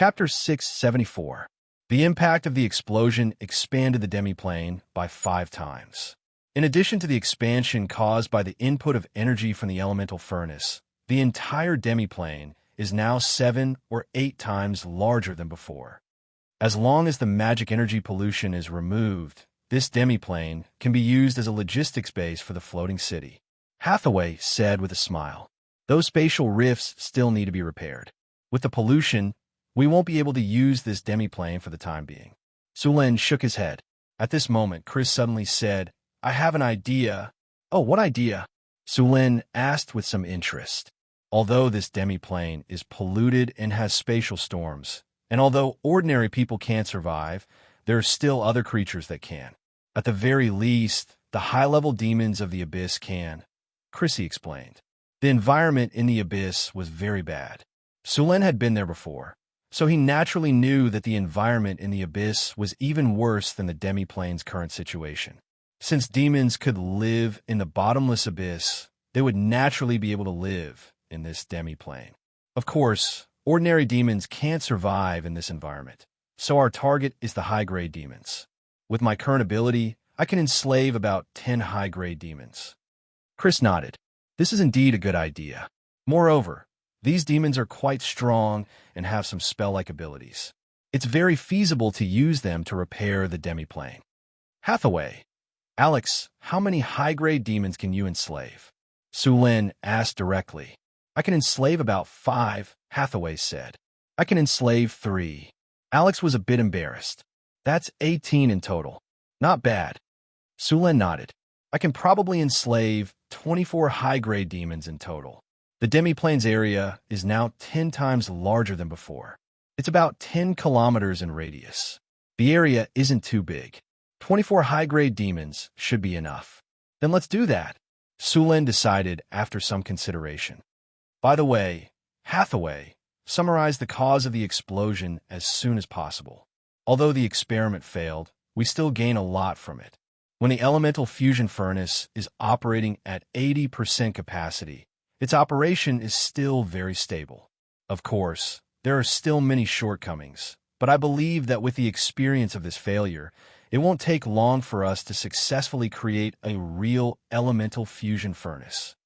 Chapter 674. The impact of the explosion expanded the demiplane by 5 times. In addition to the expansion caused by the input of energy from the elemental furnace, the entire demiplane is now 7 or 8 times larger than before. As long as the magic energy pollution is removed, this demiplane can be used as a logistics base for the floating city. Hathaway said with a smile. Those spatial rifts still need to be repaired. With the pollution, we won't be able to use this demiplane for the time being. Sulin shook his head. At this moment, Chris suddenly said, I have an idea. Oh, what idea? Sulin asked with some interest. Although this demiplane is polluted and has spatial storms, and although ordinary people can't survive, there are still other creatures that can. At the very least, the high-level demons of the Abyss can, Chrissy explained. The environment in the Abyss was very bad. Sulin had been there before, so he naturally knew that the environment in the Abyss was even worse than the demiplane's current situation. Since demons could live in the bottomless abyss, they would naturally be able to live in this demiplane. Of course, ordinary demons can't survive in this environment, so our target is the high-grade demons. With my current ability, I can enslave about 10 high-grade demons. Chris nodded. This is indeed a good idea. Moreover, these demons are quite strong and have some spell-like abilities. It's very feasible to use them to repair the demiplane. Hathaway, Alex, how many high-grade demons can you enslave? Sulin asked directly. I can enslave about 5, Hathaway said. I can enslave 3. Alex was a bit embarrassed. That's 18 in total. Not bad. Sulin nodded. I can probably enslave 24 high-grade demons in total. The demiplane's area is now 10 times larger than before. It's about 10 kilometers in radius. The area isn't too big. 24 high-grade demons should be enough. Then let's do that, Sulin decided after some consideration. By the way, Hathaway, summarize the cause of the explosion as soon as possible. Although the experiment failed, we still gain a lot from it. When the elemental fusion furnace is operating at 80% capacity, its operation is still very stable. Of course, there are still many shortcomings, but I believe that with the experience of this failure, it won't take long for us to successfully create a real elemental fusion furnace.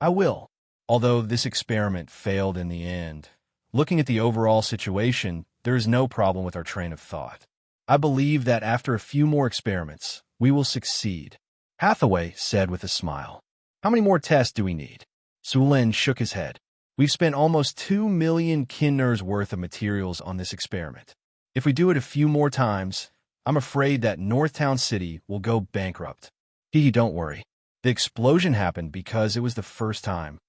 I will. Although this experiment failed in the end, looking at the overall situation, there is no problem with our train of thought. I believe that after a few more experiments, we will succeed, Hathaway said with a smile. How many more tests do we need? Sulin shook his head. We've spent almost 2 million kinners worth of materials on this experiment. If we do it a few more times, I'm afraid that Northtown City will go bankrupt. Don't worry. The explosion happened because it was the first time.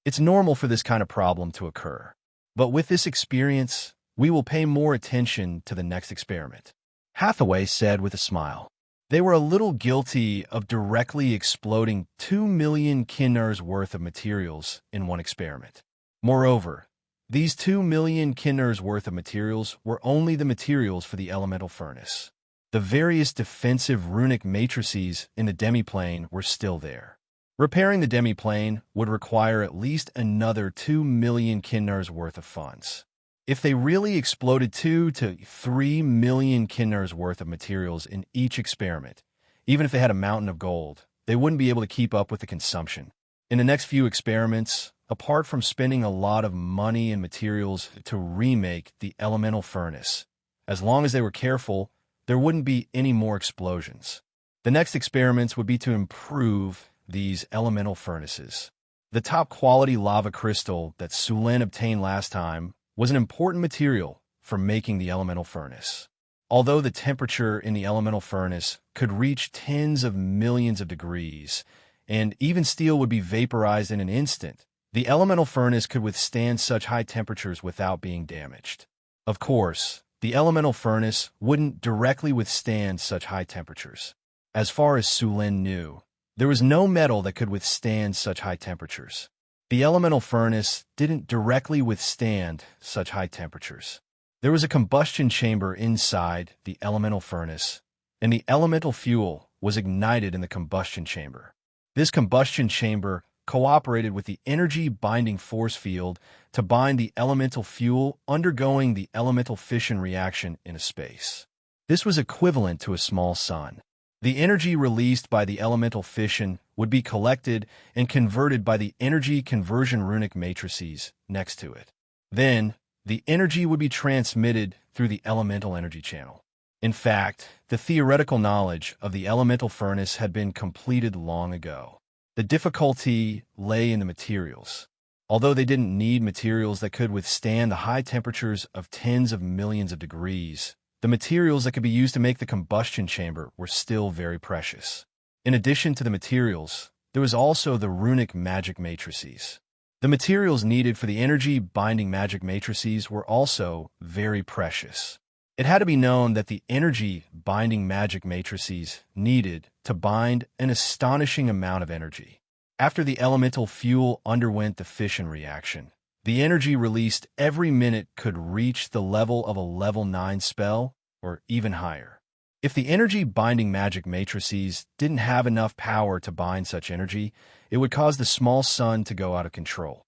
It's normal for this kind of problem to occur. But with this experience, we will pay more attention to the next experiment, Hathaway said with a smile. They were a little guilty of directly exploding 2 million kinners worth of materials in one experiment. Moreover, these 2 million kinners worth of materials were only the materials for the elemental furnace. The various defensive runic matrices in the demiplane were still there. Repairing the demiplane would require at least another 2 million kinners worth of funds. If they really exploded 2 to 3 million kinners worth of materials in each experiment, even if they had a mountain of gold, they wouldn't be able to keep up with the consumption. In the next few experiments, apart from spending a lot of money and materials to remake the elemental furnace, as long as they were careful, there wouldn't be any more explosions. The next experiments would be to improve these elemental furnaces. The top-quality lava crystal that Sulin obtained last time was an important material for making the elemental furnace. Although the temperature in the elemental furnace could reach tens of millions of degrees, and even steel would be vaporized in an instant, the elemental furnace could withstand such high temperatures without being damaged. Of course, the elemental furnace wouldn't directly withstand such high temperatures. As far as Sulin knew, there was no metal that could withstand such high temperatures. The elemental furnace didn't directly withstand such high temperatures. There was a combustion chamber inside the elemental furnace, and the elemental fuel was ignited in the combustion chamber. This combustion chamber cooperated with the energy-binding force field to bind the elemental fuel undergoing the elemental fission reaction in a space. This was equivalent to a small sun. The energy released by the elemental fission would be collected and converted by the energy conversion runic matrices next to it. Then, the energy would be transmitted through the elemental energy channel. In fact, the theoretical knowledge of the elemental furnace had been completed long ago. The difficulty lay in the materials. Although they didn't need materials that could withstand the high temperatures of tens of millions of degrees, the materials that could be used to make the combustion chamber were still very precious. In addition to the materials, there was also the runic magic matrices. The materials needed for the energy-binding magic matrices were also very precious. It had to be known that the energy-binding magic matrices needed to bind an astonishing amount of energy. After the elemental fuel underwent the fission reaction, the energy released every minute could reach the level of a level 9 spell or even higher. If the energy-binding magic matrices didn't have enough power to bind such energy, it would cause the small sun to go out of control.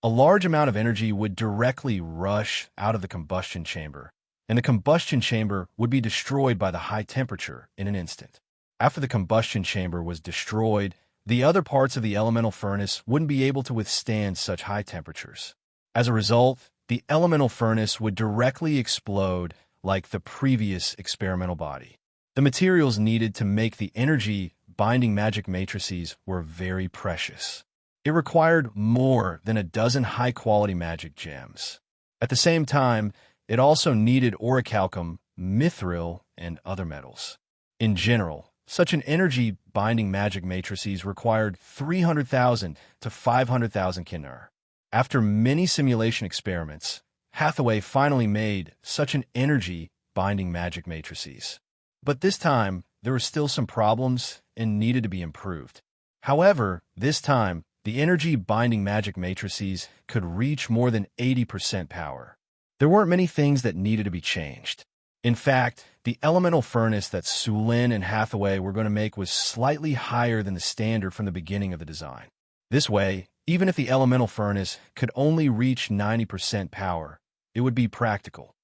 A large amount of energy would directly rush out of the combustion chamber, and the combustion chamber would be destroyed by the high temperature in an instant. After the combustion chamber was destroyed, the other parts of the elemental furnace wouldn't be able to withstand such high temperatures. As a result, the elemental furnace would directly explode like the previous experimental body. The materials needed to make the energy-binding magic matrices were very precious. It required more than a dozen high-quality magic gems. At the same time, it also needed orichalcum, mithril, and other metals. In general, such an energy-binding magic matrices required 300,000 to 500,000 kinar. After many simulation experiments, Hathaway finally made such an energy-binding magic matrices. But this time, there were still some problems and needed to be improved. However, this time, the energy-binding magic matrices could reach more than 80% power. There weren't many things that needed to be changed. In fact, the elemental furnace that Sulin and Hathaway were going to make was slightly higher than the standard from the beginning of the design. This way, even if the elemental furnace could only reach 90% power, it would be practical.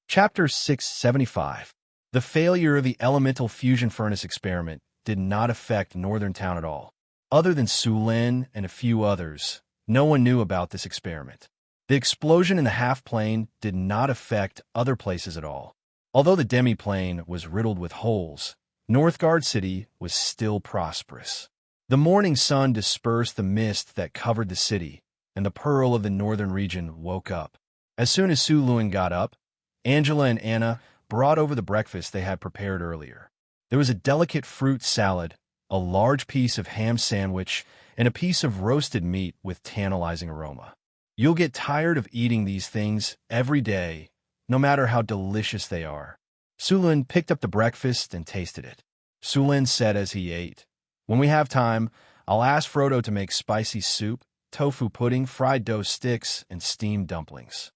Chapter 675. The failure of the elemental fusion furnace experiment did not affect Northern Town at all. Other than Sulin and a few others, no one knew about this experiment. The explosion in the half-plane did not affect other places at all. Although the demi-plane was riddled with holes, Northgard City was still prosperous. The morning sun dispersed the mist that covered the city, and the Pearl of the northern region woke up. As soon as Suluin got up, Angela and Anna brought over the breakfast they had prepared earlier. There was a delicate fruit salad, a large piece of ham sandwich, and a piece of roasted meat with tantalizing aroma. You'll get tired of eating these things every day, no matter how delicious they are. Sulin picked up the breakfast and tasted it. Sulin said as he ate, "When we have time, I'll ask Frodo to make spicy soup, tofu pudding, fried dough sticks, and steamed dumplings."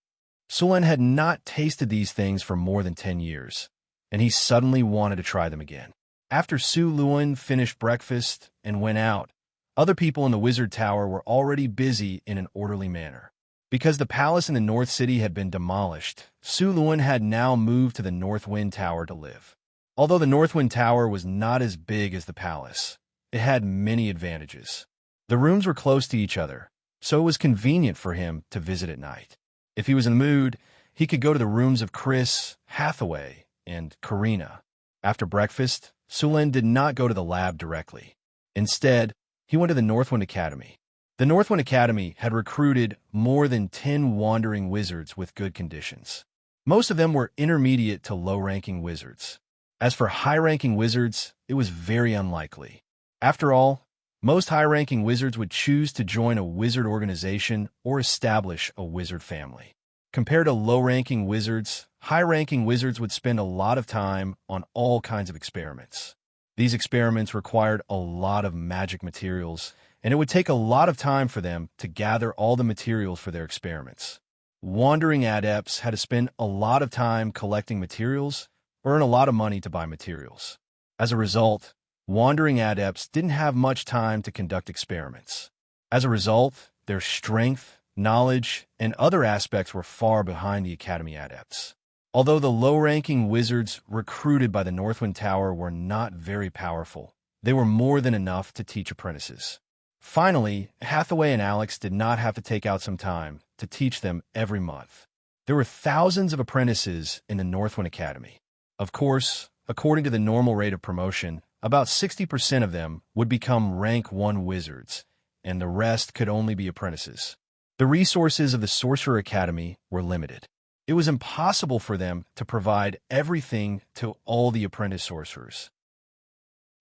Sulin had not tasted these things for more than 10 years, and he suddenly wanted to try them again. After Suluin finished breakfast and went out, other people in the Wizard Tower were already busy in an orderly manner. Because the palace in the North City had been demolished, Suluin had now moved to the Northwind Tower to live. Although the Northwind Tower was not as big as the palace, it had many advantages. The rooms were close to each other, so it was convenient for him to visit at night. If he was in the mood, he could go to the rooms of Chris, Hathaway, and Karina. After breakfast, Sulin did not go to the lab directly. Instead, he went to the Northwind Academy. The Northwind Academy had recruited more than 10 wandering wizards with good conditions. Most of them were intermediate to low-ranking wizards. As for high-ranking wizards, it was very unlikely. After all, most high-ranking wizards would choose to join a wizard organization or establish a wizard family. Compared to low-ranking wizards, high-ranking wizards would spend a lot of time on all kinds of experiments. These experiments required a lot of magic materials, and it would take a lot of time for them to gather all the materials for their experiments. Wandering adepts had to spend a lot of time collecting materials or earn a lot of money to buy materials. As a result, wandering adepts didn't have much time to conduct experiments. As a result, their strength, knowledge, and other aspects were far behind the Academy adepts. Although the low-ranking wizards recruited by the Northwind Tower were not very powerful, they were more than enough to teach apprentices. Finally, Hathaway and Alex did not have to take out some time to teach them every month. There were thousands of apprentices in the Northwind Academy. Of course, according to the normal rate of promotion, about 60% of them would become rank 1 wizards, and the rest could only be apprentices. The resources of the Sorcerer Academy were limited. It was impossible for them to provide everything to all the apprentice sorcerers.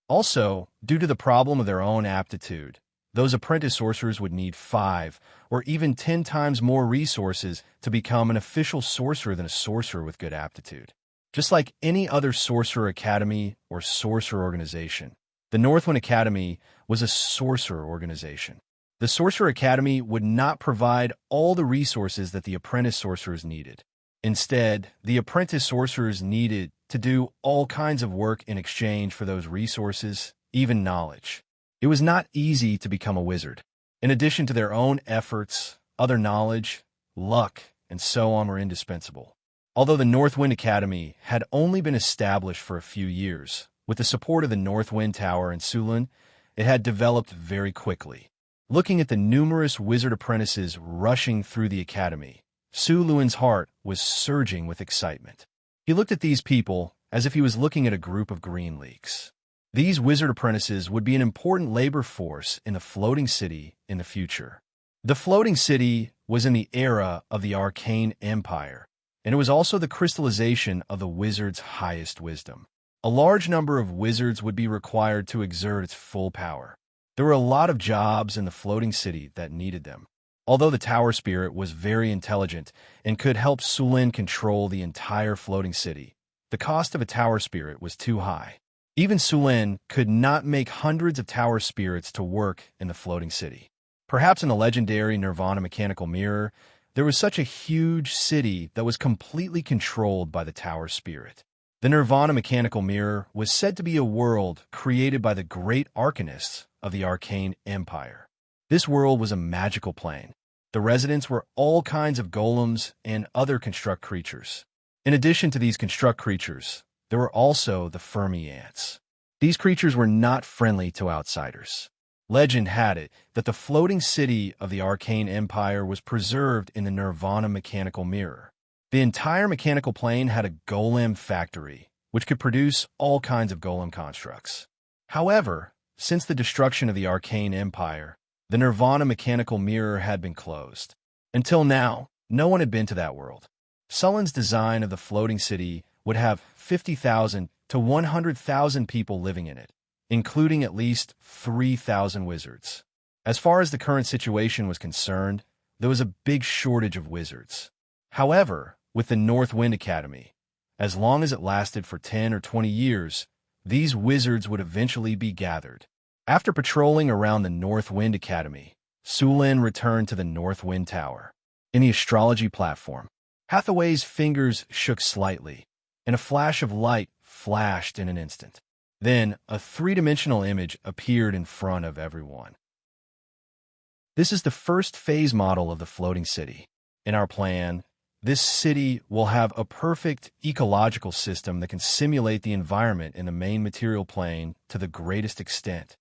Also, due to the problem of their own aptitude, those apprentice sorcerers would need 5 or even 10 times more resources to become an official sorcerer than a sorcerer with good aptitude. Just like any other Sorcerer Academy or sorcerer organization, the Northwind Academy was a sorcerer organization. The Sorcerer Academy would not provide all the resources that the apprentice sorcerers needed. Instead, the apprentice sorcerers needed to do all kinds of work in exchange for those resources, even knowledge. It was not easy to become a wizard. In addition to their own efforts, other knowledge, luck, and so on were indispensable. Although the Northwind Academy had only been established for a few years, with the support of the Northwind Tower and Sulin, it had developed very quickly. Looking at the numerous wizard apprentices rushing through the academy, Su Luan's heart was surging with excitement. He looked at these people as if he was looking at a group of green leaks. These wizard apprentices would be an important labor force in the floating city in the future. The floating city was in the era of the Arcane Empire, and it was also the crystallization of the wizard's highest wisdom. A large number of wizards would be required to exert its full power. There were a lot of jobs in the floating city that needed them. Although the Tower Spirit was very intelligent and could help Sulin control the entire floating city, the cost of a Tower Spirit was too high. Even Sulin could not make hundreds of Tower Spirits to work in the floating city. Perhaps in the legendary Nirvana Mechanical Mirror, there was such a huge city that was completely controlled by the Tower Spirit. The Nirvana Mechanical Mirror was said to be a world created by the great arcanists of the Arcane Empire. This world was a magical plane. The residents were all kinds of golems and other construct creatures. In addition to these construct creatures, there were also the Fermi ants. These creatures were not friendly to outsiders. Legend had it that the floating city of the Arcane Empire was preserved in the Nirvana Mechanical Mirror. The entire mechanical plane had a golem factory, which could produce all kinds of golem constructs. However, since the destruction of the Arcane Empire, the Nirvana Mechanical Mirror had been closed. Until now, no one had been to that world. Sulin's design of the floating city would have 50,000 to 100,000 people living in it, including at least 3,000 wizards. As far as the current situation was concerned, there was a big shortage of wizards. However, with the Northwind Academy, as long as it lasted for 10 or 20 years, these wizards would eventually be gathered. After patrolling around the Northwind Academy, Sulin returned to the Northwind Tower. In the astrology platform, Hathaway's fingers shook slightly, and a flash of light flashed in an instant. Then, a three-dimensional image appeared in front of everyone. This is the first phase model of the floating city. In our plan, this city will have a perfect ecological system that can simulate the environment in the main material plane to the greatest extent.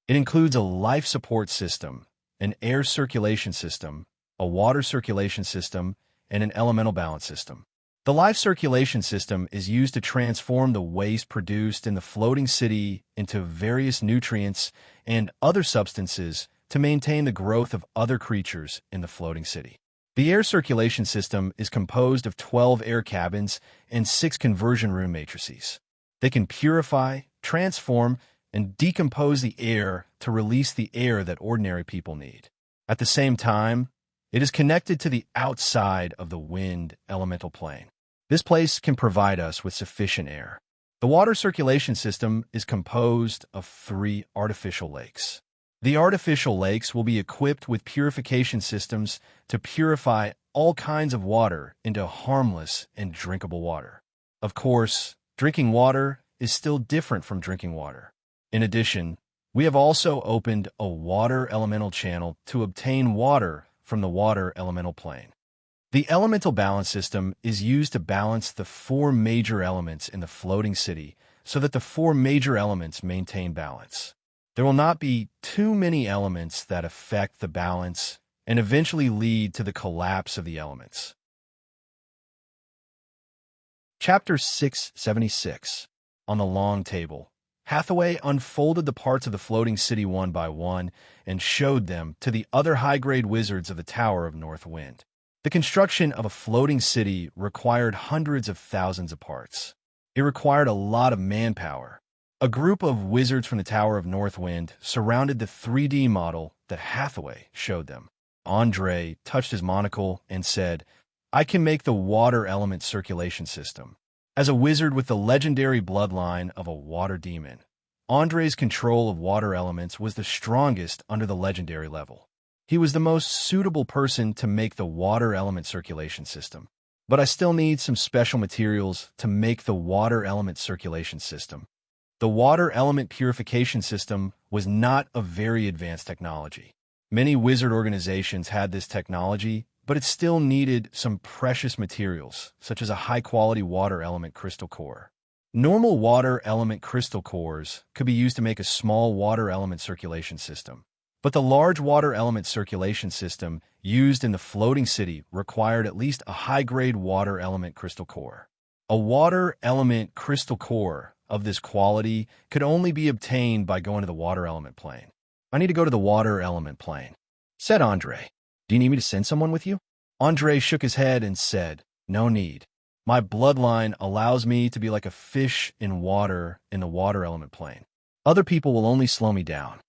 It includes a life support system, an air circulation system, a water circulation system, and an elemental balance system. The life circulation system is used to transform the waste produced in the floating city into various nutrients and other substances to maintain the growth of other creatures in the floating city. The air circulation system is composed of 12 air cabins and 6 conversion room matrices. They can purify, transform, and decompose the air to release the air that ordinary people need. At the same time, it is connected to the outside of the wind elemental plane. This place can provide us with sufficient air. The water circulation system is composed of 3 artificial lakes. The artificial lakes will be equipped with purification systems to purify all kinds of water into harmless and drinkable water. Of course, drinking water is still different from drinking water. In addition, we have also opened a water elemental channel to obtain water from the water elemental plane. The elemental balance system is used to balance the four major elements in the floating city so that the four major elements maintain balance. There will not be too many elements that affect the balance and eventually lead to the collapse of the elements. Chapter 676. On the Long Table. Hathaway unfolded the parts of the floating city one by one and showed them to the other high-grade wizards of the Tower of North Wind. The construction of a floating city required hundreds of thousands of parts. It required a lot of manpower. A group of wizards from the Tower of North Wind surrounded the 3D model that Hathaway showed them. Andre touched his monocle and said, "I can make the water element circulation system." As a wizard with the legendary bloodline of a water demon, Andre's control of water elements was the strongest under the legendary level. He was the most suitable person to make the water element circulation system. But I still need some special materials to make the water element circulation system. The water element purification system was not a very advanced technology. Many wizard organizations had this technology, but it still needed some precious materials, such as a high-quality water element crystal core. Normal water element crystal cores could be used to make a small water element circulation system, but the large water element circulation system used in the floating city required at least a high-grade water element crystal core. A water element crystal core of this quality could only be obtained by going to the water element plane. "I need to go to the water element plane," said Andre. "Do you need me to send someone with you?" Andre shook his head and said, "No need. My bloodline allows me to be like a fish in water in the water element plane. Other people will only slow me down."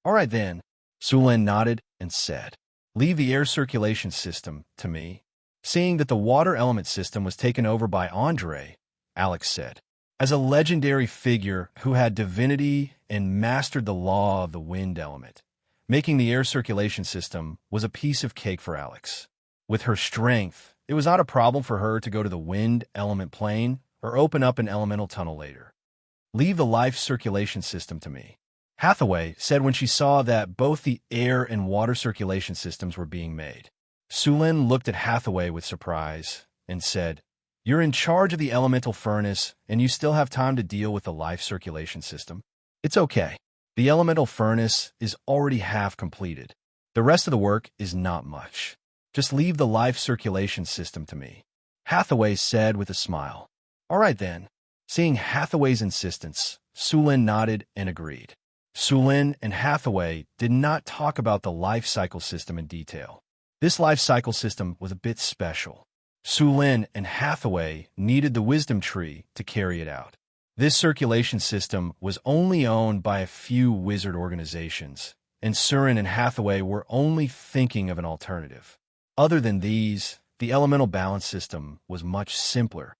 "All right then," Sulin nodded and said, "Leave the air circulation system to me." Seeing that the water element system was taken over by Andre, Alex said, as a legendary figure who had divinity and mastered the law of the wind element, making the air circulation system was a piece of cake for Alex. With her strength, it was not a problem for her to go to the wind element plane or open up an elemental tunnel later. "Leave the life circulation system to me," Hathaway said when she saw that both the air and water circulation systems were being made. Sulin looked at Hathaway with surprise and said, "You're in charge of the elemental furnace and you still have time to deal with the life circulation system? It's okay. The elemental furnace is already half completed. The rest of the work is not much. Just leave the life circulation system to me," Hathaway said with a smile. "All right then." Seeing Hathaway's insistence, Sulin nodded and agreed. Sulin and Hathaway did not talk about the life cycle system in detail. This life cycle system was a bit special. Sulin and Hathaway needed the wisdom tree to carry it out. This circulation system was only owned by a few wizard organizations, and Surin and Hathaway were only thinking of an alternative. Other than these, the elemental balance system was much simpler.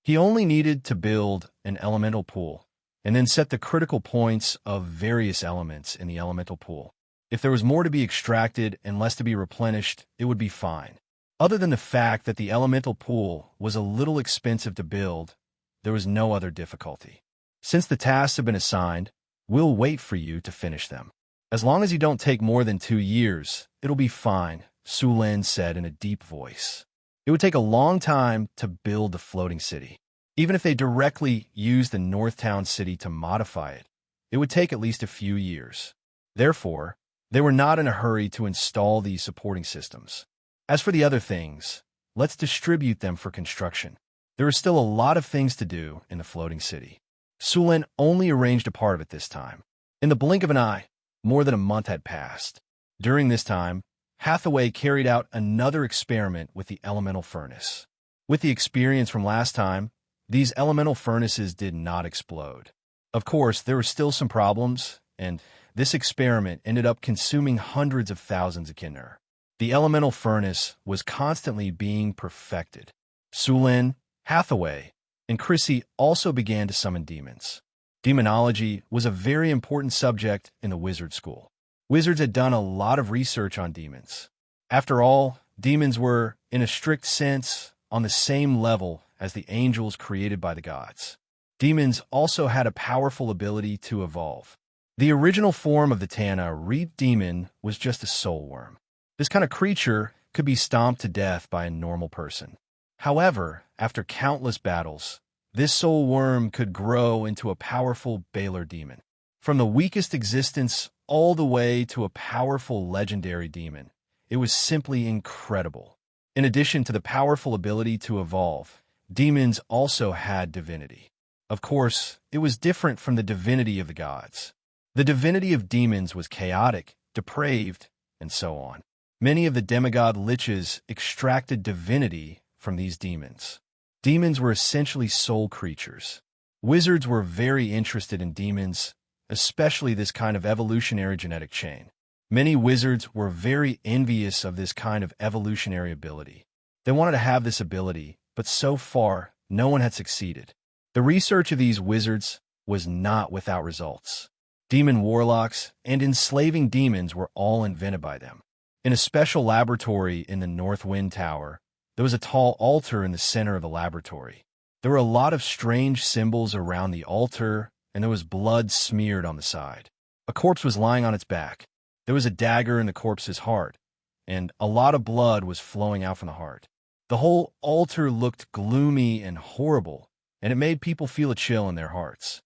He only needed to build an elemental pool, and then set the critical points of various elements in the elemental pool. If there was more to be extracted and less to be replenished, it would be fine. Other than the fact that the elemental pool was a little expensive to build, there was no other difficulty. "Since the tasks have been assigned, we'll wait for you to finish them. As long as you don't take more than 2 years, it'll be fine," Sulin said in a deep voice. It would take a long time to build the floating city. Even if they directly used the Northtown city to modify it, it would take at least a few years. Therefore, they were not in a hurry to install these supporting systems. As for the other things, let's distribute them for construction. There are still a lot of things to do in the floating city. Sulin only arranged a part of it this time. In the blink of an eye, more than a month had passed. During this time, Hathaway carried out another experiment with the elemental furnace. With the experience from last time, these elemental furnaces did not explode. Of course, there were still some problems, and this experiment ended up consuming hundreds of thousands of Kinner. The elemental furnace was constantly being perfected. Sulin, Hathaway, and Chrissy also began to summon demons. Demonology was a very important subject in the wizard school. Wizards had done a lot of research on demons. After all, demons were, in a strict sense, on the same level as the angels created by the gods. Demons also had a powerful ability to evolve. The original form of the Tana Reap demon was just a soul worm. This kind of creature could be stomped to death by a normal person. However, after countless battles, this soul worm could grow into a powerful Balor demon. From the weakest existence all the way to a powerful legendary demon, it was simply incredible. In addition to the powerful ability to evolve, demons also had divinity. Of course, it was different from the divinity of the gods. The divinity of demons was chaotic, depraved, and so on. Many of the demigod liches extracted divinity from these demons. Demons were essentially soul creatures. Wizards were very interested in demons, especially this kind of evolutionary genetic chain. Many wizards were very envious of this kind of evolutionary ability. They wanted to have this ability, but so far, no one had succeeded. The research of these wizards was not without results. Demon warlocks and enslaving demons were all invented by them. In a special laboratory in the North Wind Tower, there was a tall altar in the center of the laboratory. There were a lot of strange symbols around the altar, and there was blood smeared on the side. A corpse was lying on its back. There was a dagger in the corpse's heart, and a lot of blood was flowing out from the heart. The whole altar looked gloomy and horrible, and it made people feel a chill in their hearts.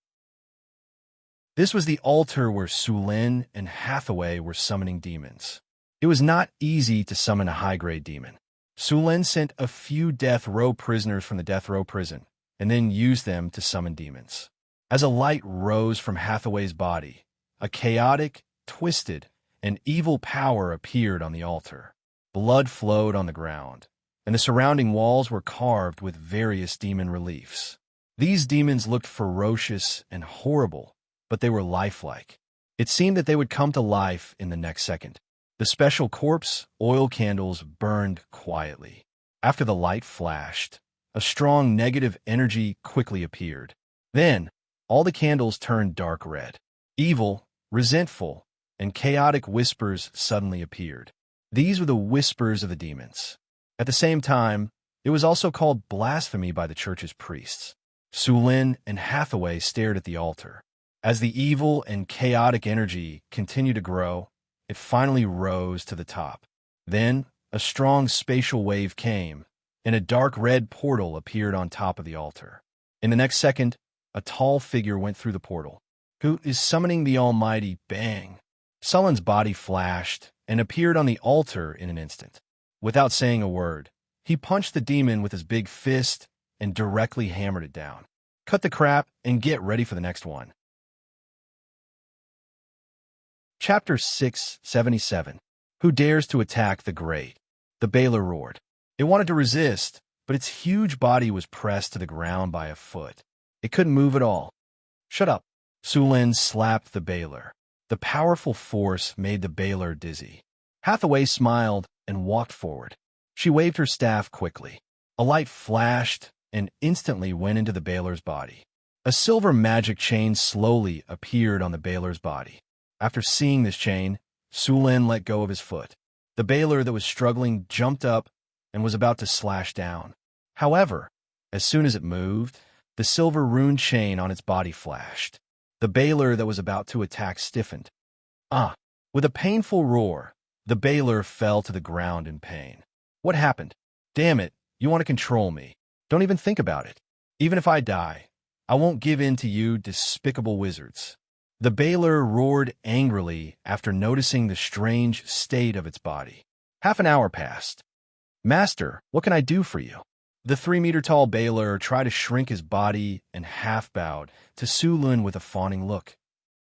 This was the altar where Sulin and Hathaway were summoning demons. It was not easy to summon a high-grade demon. Sulin sent a few death row prisoners from the death row prison, and then used them to summon demons. As a light rose from Hathaway's body, a chaotic, twisted, and evil power appeared on the altar. Blood flowed on the ground, and the surrounding walls were carved with various demon reliefs. These demons looked ferocious and horrible, but they were lifelike. It seemed that they would come to life in the next second. The special corpse oil candles burned quietly. After the light flashed, a strong negative energy quickly appeared. Then, all the candles turned dark red. Evil, resentful, and chaotic whispers suddenly appeared. These were the whispers of the demons. At the same time, it was also called blasphemy by the church's priests. Sulin and Hathaway stared at the altar. As the evil and chaotic energy continued to grow, it finally rose to the top. Then, a strong spatial wave came, and a dark red portal appeared on top of the altar. In the next second, a tall figure went through the portal. "Who is summoning the almighty Bang?" Sullen's body flashed and appeared on the altar in an instant. Without saying a word, he punched the demon with his big fist and directly hammered it down. Cut the crap and get ready for the next one. Chapter 677. Who dares to attack the great? The Balor roared. It wanted to resist, but its huge body was pressed to the ground by a foot. It couldn't move at all. "Shut up." Sulin slapped the Balor. The powerful force made the Balor dizzy. Hathaway smiled and walked forward. She waved her staff quickly. A light flashed and instantly went into the Balor's body. A silver magic chain slowly appeared on the Balor's body. After seeing this chain, Sulin let go of his foot. The Balor that was struggling jumped up and was about to slash down. However, as soon as it moved, the silver rune chain on its body flashed. The Balor that was about to attack stiffened. With a painful roar, the Balor fell to the ground in pain. "What happened? Damn it, you want to control me. Don't even think about it. Even if I die, I won't give in to you despicable wizards." The Balor roared angrily after noticing the strange state of its body. Half an hour passed. "Master, what can I do for you?" The 3-meter-tall Balor tried to shrink his body and half-bowed to Sulin with a fawning look.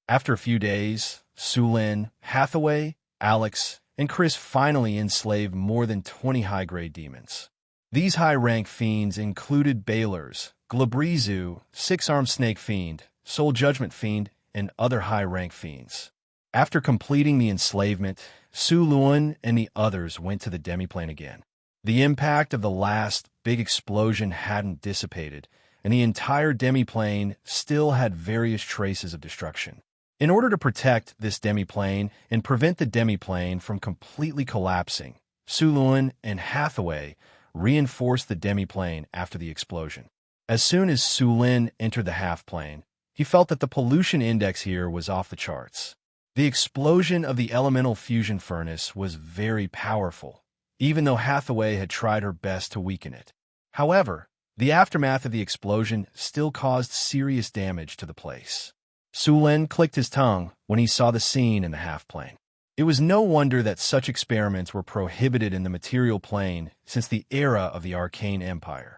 After a few days, Sulin, Hathaway, Alex, and Chris finally enslaved more than 20 high-grade demons. These high-rank fiends included Balors, Glabrizu, Six-Armed Snake Fiend, Soul Judgment Fiend, and other high-rank fiends. After completing the enslavement, Sulin and the others went to the demiplane again. The impact of the last big explosion hadn't dissipated, and the entire demiplane still had various traces of destruction. In order to protect this demiplane and prevent the demiplane from completely collapsing, Sulin and Hathaway reinforced the demiplane after the explosion. As soon as Su Lin entered the half-plane, he felt that the pollution index here was off the charts. The explosion of the elemental fusion furnace was very powerful, even though Hathaway had tried her best to weaken it. However, the aftermath of the explosion still caused serious damage to the place. Su Lin clicked his tongue when he saw the scene in the half-plane. It was no wonder that such experiments were prohibited in the material plane since the era of the Arcane Empire.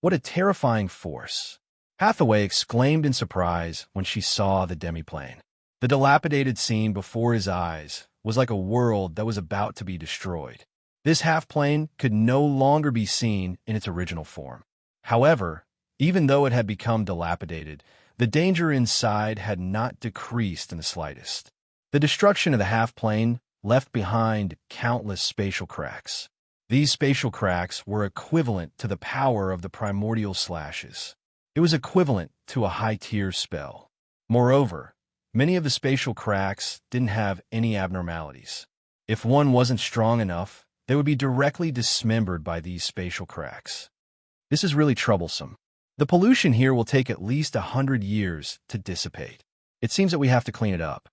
What a terrifying force! Hathaway exclaimed in surprise when she saw the demiplane. The dilapidated scene before his eyes was like a world that was about to be destroyed. This half-plane could no longer be seen in its original form. However, even though it had become dilapidated, the danger inside had not decreased in the slightest. The destruction of the half-plane left behind countless spatial cracks. These spatial cracks were equivalent to the power of the primordial slashes. It was equivalent to a high-tier spell. Moreover, many of the spatial cracks didn't have any abnormalities. If one wasn't strong enough, they would be directly dismembered by these spatial cracks. This is really troublesome. The pollution here will take at least 100 years to dissipate. It seems that we have to clean it up.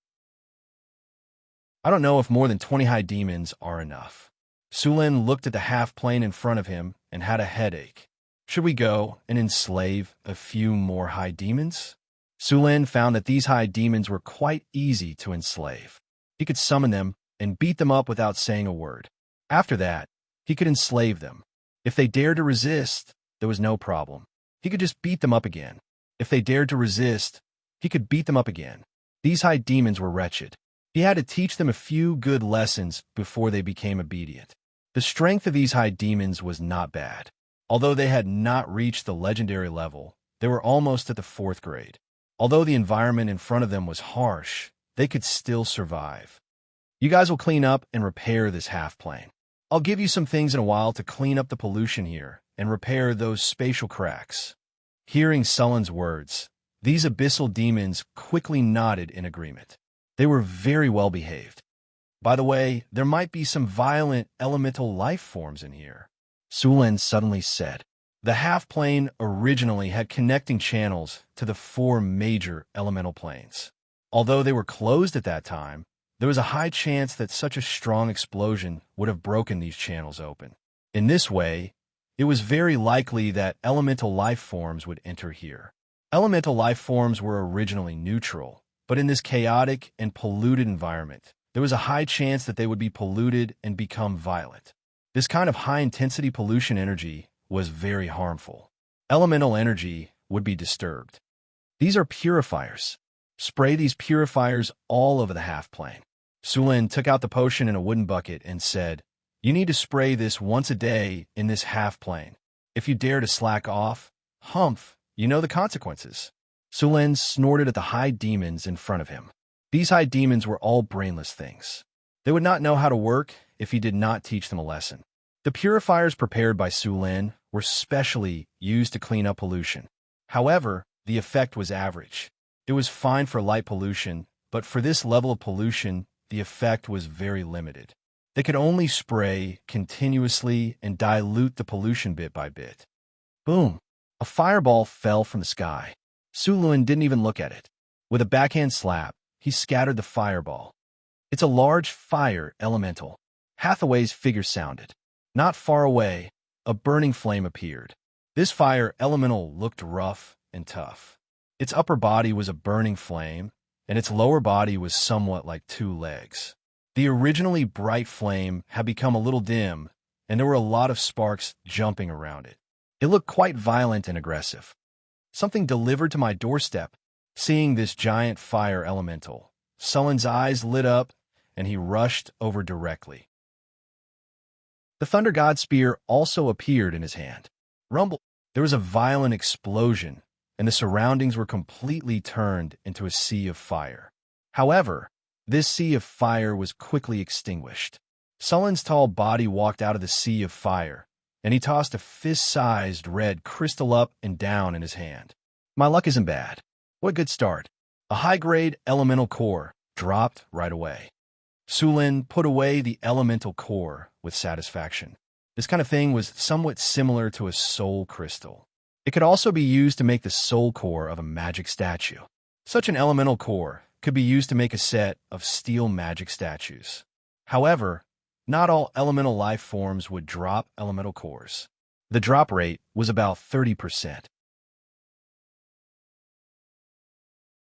I don't know if more than 20 high demons are enough. Su Lin looked at the half-plane in front of him and had a headache. Should we go and enslave a few more high demons? Su Lin found that these high demons were quite easy to enslave. He could summon them and beat them up without saying a word. After that, he could enslave them. If they dared to resist, there was no problem. He could just beat them up again. If they dared to resist, he could beat them up again. These high demons were wretched. He had to teach them a few good lessons before they became obedient. The strength of these high demons was not bad. Although they had not reached the legendary level, they were almost at the 4th grade. Although the environment in front of them was harsh, they could still survive. You guys will clean up and repair this half-plane. I'll give you some things in a while to clean up the pollution here and repair those spatial cracks. Hearing Sullen's words, these abyssal demons quickly nodded in agreement. They were very well behaved. By the way, there might be some violent elemental life forms in here, Su Lin suddenly said. The half-plane originally had connecting channels to the 4 major elemental planes. Although they were closed at that time, there was a high chance that such a strong explosion would have broken these channels open. In this way, it was very likely that elemental life forms would enter here. Elemental life forms were originally neutral, but in this chaotic and polluted environment, there was a high chance that they would be polluted and become violent. This kind of high-intensity pollution energy was very harmful. Elemental energy would be disturbed. These are purifiers. Spray these purifiers all over the half-plane. Su Lin took out the potion in a wooden bucket and said, "You need to spray this once a day in this half-plane. If you dare to slack off, humph, you know the consequences." Su Lin snorted at the high demons in front of him. These high demons were all brainless things. They would not know how to work if he did not teach them a lesson. The purifiers prepared by Su Lin were specially used to clean up pollution. However, the effect was average. It was fine for light pollution, but for this level of pollution, the effect was very limited. They could only spray continuously and dilute the pollution bit by bit. Boom! A fireball fell from the sky. Su Lin didn't even look at it. With a backhand slap, he scattered the fireball. It's a large fire elemental. Hathaway's figure sounded. Not far away, a burning flame appeared. This fire elemental looked rough and tough. Its upper body was a burning flame, and its lower body was somewhat like 2 legs. The originally bright flame had become a little dim, and there were a lot of sparks jumping around it. It looked quite violent and aggressive. Something delivered to my doorstep. Seeing this giant fire elemental, Sullen's eyes lit up, and he rushed over directly. The Thunder God Spear also appeared in his hand. Rumble! There was a violent explosion, and the surroundings were completely turned into a sea of fire. However, this sea of fire was quickly extinguished. Sullen's tall body walked out of the sea of fire, and he tossed a fist-sized red crystal up and down in his hand. My luck isn't bad. What a good start. A high-grade elemental core dropped right away. Su Lin put away the elemental core with satisfaction. This kind of thing was somewhat similar to a soul crystal. It could also be used to make the soul core of a magic statue. Such an elemental core could be used to make a set of steel magic statues. However, not all elemental life forms would drop elemental cores. The drop rate was about 30%.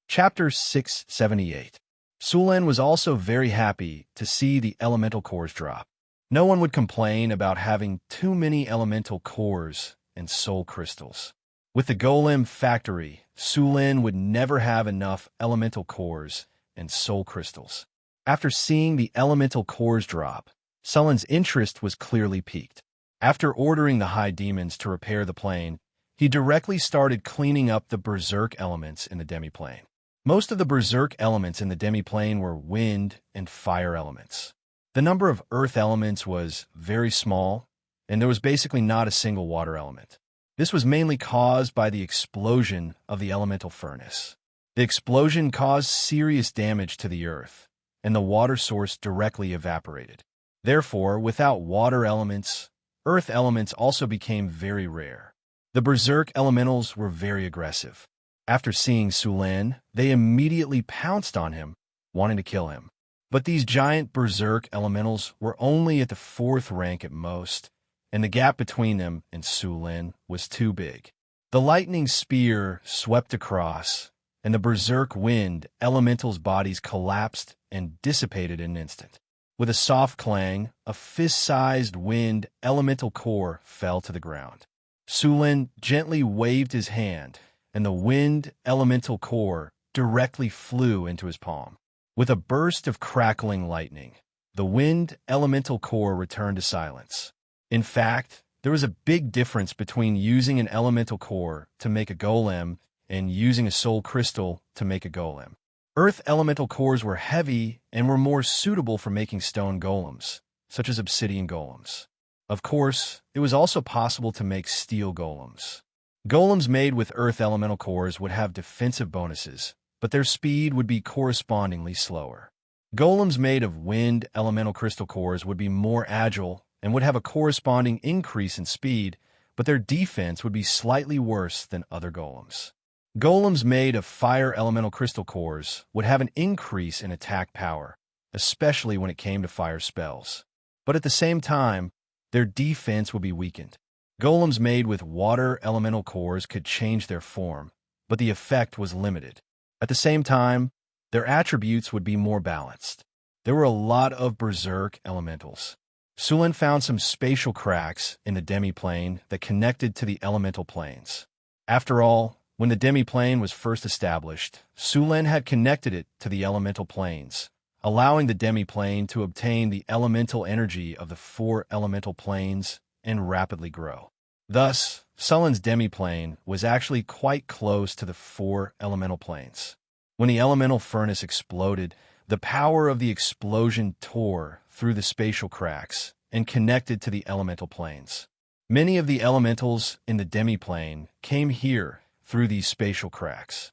Chapter 678. Sulan was also very happy to see the elemental cores drop. No one would complain about having too many elemental cores and soul crystals. With the golem factory, Sulan would never have enough elemental cores and soul crystals. After seeing the elemental cores drop, Sulan's interest was clearly piqued. After ordering the high demons to repair the plane, he directly started cleaning up the berserk elements in the demiplane. Most of the berserk elements in the demiplane were wind and fire elements. The number of earth elements was very small, and there was basically not a single water element. This was mainly caused by the explosion of the elemental furnace. The explosion caused serious damage to the earth, and the water source directly evaporated. Therefore, without water elements, earth elements also became very rare. The berserk elementals were very aggressive. After seeing Sulan, they immediately pounced on him, wanting to kill him. But these giant berserk elementals were only at the 4th rank at most, and the gap between them and Sulan was too big. The lightning spear swept across, and the berserk wind elementals' bodies collapsed and dissipated in an instant. With a soft clang, a fist-sized wind elemental core fell to the ground. Sulan gently waved his hand, and the wind elemental core directly flew into his palm. With a burst of crackling lightning, the wind elemental core returned to silence. In fact, there was a big difference between using an elemental core to make a golem and using a soul crystal to make a golem. Earth elemental cores were heavy and were more suitable for making stone golems, such as obsidian golems. Of course, it was also possible to make steel golems. Golems made with earth elemental cores would have defensive bonuses, but their speed would be correspondingly slower. Golems made of wind elemental crystal cores would be more agile and would have a corresponding increase in speed, but their defense would be slightly worse than other golems. Golems made of fire elemental crystal cores would have an increase in attack power, especially when it came to fire spells. But at the same time, their defense would be weakened. Golems made with water elemental cores could change their form, but the effect was limited. At the same time, their attributes would be more balanced. There were a lot of berserk elementals. Sulan found some spatial cracks in the demiplane that connected to the elemental planes. After all, when the demiplane was first established, Sulan had connected it to the elemental planes, allowing the demiplane to obtain the elemental energy of the 4 elemental planes and rapidly grow. Thus, Sulan's demiplane was actually quite close to the 4 elemental planes. When the elemental furnace exploded, the power of the explosion tore through the spatial cracks and connected to the elemental planes. Many of the elementals in the demiplane came here through these spatial cracks.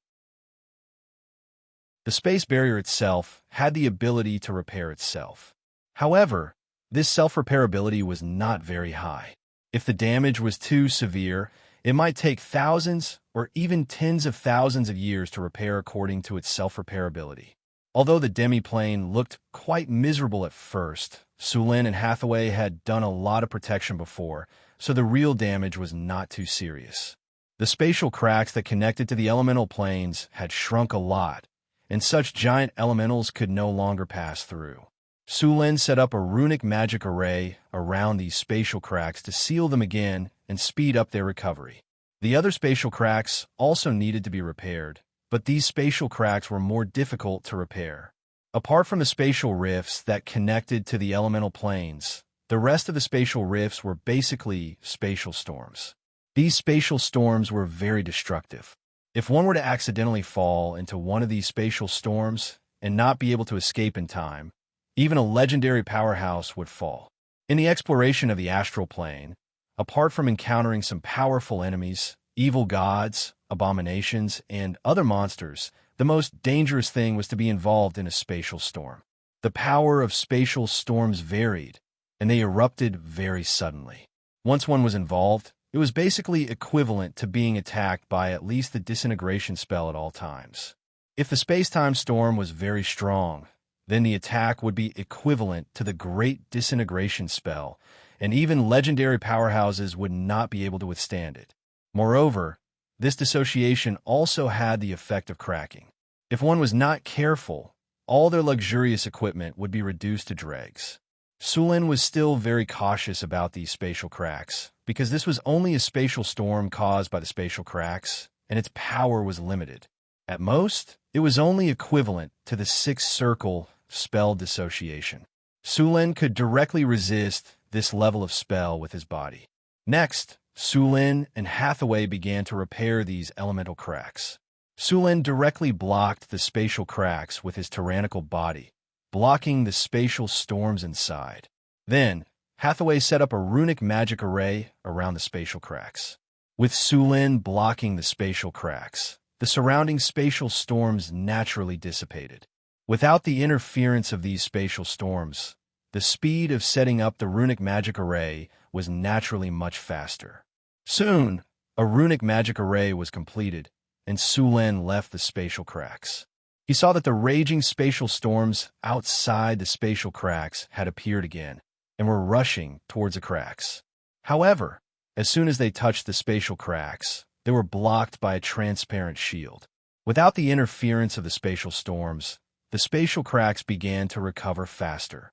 The space barrier itself had the ability to repair itself. However, this self-repairability was not very high. If the damage was too severe, it might take thousands or even tens of thousands of years to repair according to its self-repairability. Although the demiplane looked quite miserable at first, Sulan and Hathaway had done a lot of protection before, so the real damage was not too serious. The spatial cracks that connected to the elemental planes had shrunk a lot, and such giant elementals could no longer pass through. Sulan set up a runic magic array around these spatial cracks to seal them again and speed up their recovery. The other spatial cracks also needed to be repaired, but these spatial cracks were more difficult to repair. Apart from the spatial rifts that connected to the elemental planes, the rest of the spatial rifts were basically spatial storms. These spatial storms were very destructive. If one were to accidentally fall into one of these spatial storms and not be able to escape in time, even a legendary powerhouse would fall. In the exploration of the astral plane, apart from encountering some powerful enemies, evil gods, abominations, and other monsters, the most dangerous thing was to be involved in a spatial storm. The power of spatial storms varied, and they erupted very suddenly. Once one was involved, It was basically equivalent to being attacked by at least the disintegration spell at all times. If the space-time storm was very strong, then the attack would be equivalent to the Great Disintegration spell, and even legendary powerhouses would not be able to withstand it. Moreover, this dissociation also had the effect of cracking. If one was not careful, all their luxurious equipment would be reduced to dregs. Sulin was still very cautious about these spatial cracks, because this was only a spatial storm caused by the spatial cracks, and its power was limited. At most, it was only equivalent to the Sixth Circle spell dissociation. Sulin could directly resist this level of spell with his body. Next, Sulin and Hathaway began to repair these elemental cracks. Sulin directly blocked the spatial cracks with his tyrannical body, blocking the spatial storms inside. Then, Hathaway set up a runic magic array around the spatial cracks. With Sulin blocking the spatial cracks, the surrounding spatial storms naturally dissipated. Without the interference of these spatial storms, the speed of setting up the runic magic array was naturally much faster. Soon, a runic magic array was completed, and Sulin left the spatial cracks. He saw that the raging spatial storms outside the spatial cracks had appeared again, and were rushing towards the cracks. However, as soon as they touched the spatial cracks, they were blocked by a transparent shield. Without the interference of the spatial storms, the spatial cracks began to recover faster.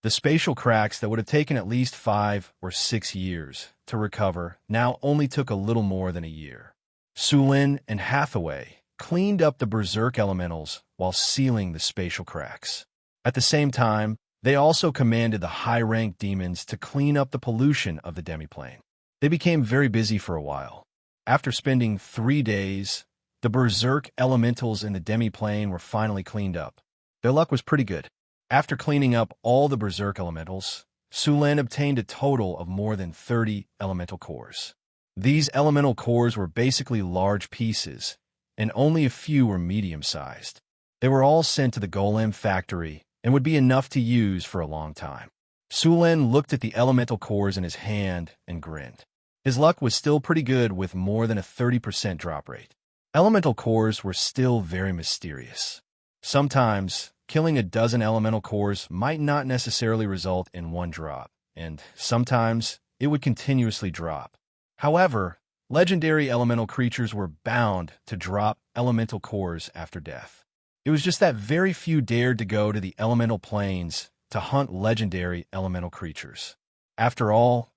The spatial cracks that would have taken at least 5 or 6 years to recover now only took a little more than a year. Sulin and Hathaway cleaned up the berserk elementals while sealing the spatial cracks. At the same time, they also commanded the high-ranked demons to clean up the pollution of the demiplane. They became very busy for a while. After spending 3 days, the berserk elementals in the demiplane were finally cleaned up. Their luck was pretty good. After cleaning up all the berserk elementals, Sulin obtained a total of more than 30 elemental cores. These elemental cores were basically large pieces, and only a few were medium-sized. They were all sent to the golem factory and would be enough to use for a long time. Sulin looked at the elemental cores in his hand and grinned. His luck was still pretty good with more than a 30% drop rate. Elemental cores were still very mysterious. Sometimes, killing a dozen elemental cores might not necessarily result in one drop, and sometimes it would continuously drop. However, legendary elemental creatures were bound to drop elemental cores after death. It was just that very few dared to go to the elemental planes to hunt legendary elemental creatures. After all,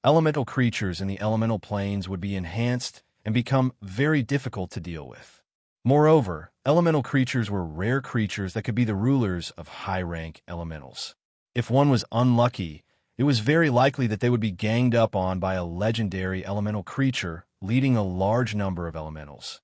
elemental creatures in the elemental planes would be enhanced and become very difficult to deal with. Moreover, elemental creatures were rare creatures that could be the rulers of high-rank elementals. If one was unlucky, it was very likely that they would be ganged up on by a legendary elemental creature leading a large number of elementals.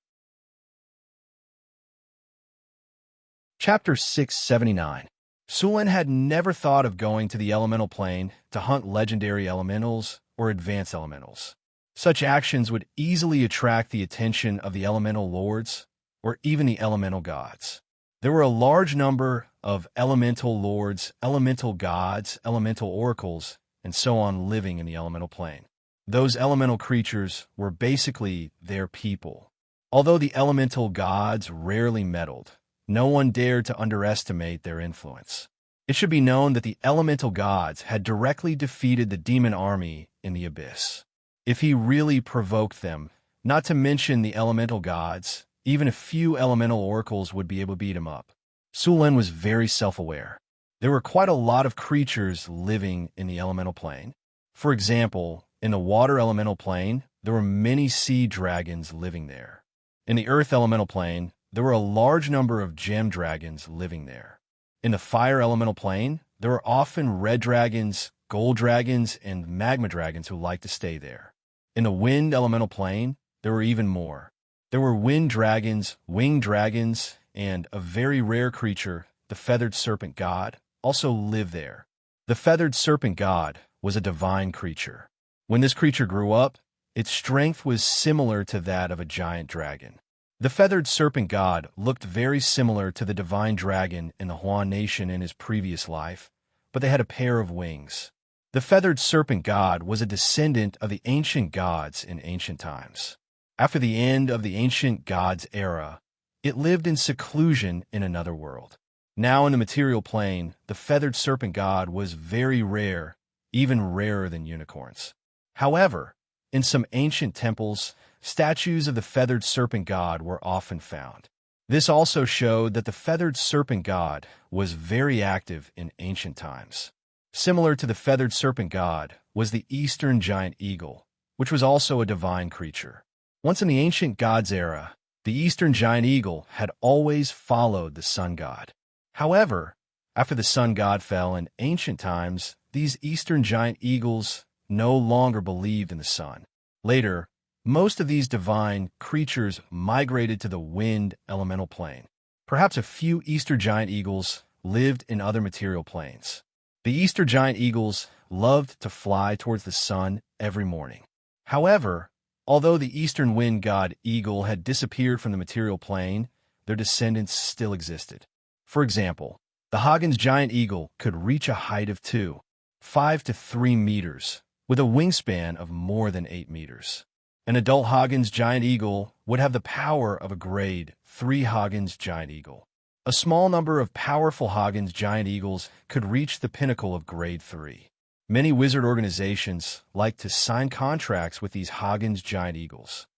Chapter 679. Sulin had never thought of going to the elemental plane to hunt legendary elementals or advanced elementals. Such actions would easily attract the attention of the elemental lords or even the elemental gods. There were a large number of elemental lords, elemental gods, elemental oracles, and so on living in the elemental plane. Those elemental creatures were basically their people. Although the elemental gods rarely meddled, no one dared to underestimate their influence. It should be known that the elemental gods had directly defeated the demon army in the abyss. If he really provoked them, not to mention the elemental gods, even a few elemental oracles would be able to beat him up. Sulin was very self-aware. There were quite a lot of creatures living in the elemental plane. For example, in the water elemental plane, there were many sea dragons living there. In the earth elemental plane, there were a large number of gem dragons living there. In the fire elemental plane, there were often red dragons, gold dragons, and magma dragons who liked to stay there. In the wind elemental plane, there were even more. There were wind dragons, winged dragons, and a very rare creature, the feathered serpent god, also lived there. The feathered serpent god was a divine creature. When this creature grew up, its strength was similar to that of a giant dragon. The feathered serpent god looked very similar to the divine dragon in the Huan nation in his previous life, but they had a pair of wings. The feathered serpent god was a descendant of the ancient gods in ancient times. After the end of the ancient gods era, it lived in seclusion in another world. Now in the material plane, the feathered serpent god was very rare, even rarer than unicorns. However, in some ancient temples, statues of the feathered serpent god were often found. This also showed that the feathered serpent god was very active in ancient times. Similar to the feathered serpent god was the eastern giant eagle, which was also a divine creature. Once in the ancient gods era, the eastern giant eagle had always followed the sun god. However, after the sun god fell in ancient times, these eastern giant eagles no longer believed in the sun. Later, most of these divine creatures migrated to the wind elemental plane. Perhaps a few Easter giant eagles lived in other material planes. The Easter giant eagles loved to fly towards the sun every morning. However, although the eastern wind god eagle had disappeared from the material plane, their descendants still existed. For example, the Hagen's giant eagle could reach a height of 5 to 3 meters, with a wingspan of more than 8 meters. An adult Hagen's giant eagle would have the power of a grade 3 Hagen's giant eagle. A small number of powerful Hagen's giant eagles could reach the pinnacle of grade 3. Many wizard organizations like to sign contracts with these Hagen's giant eagles.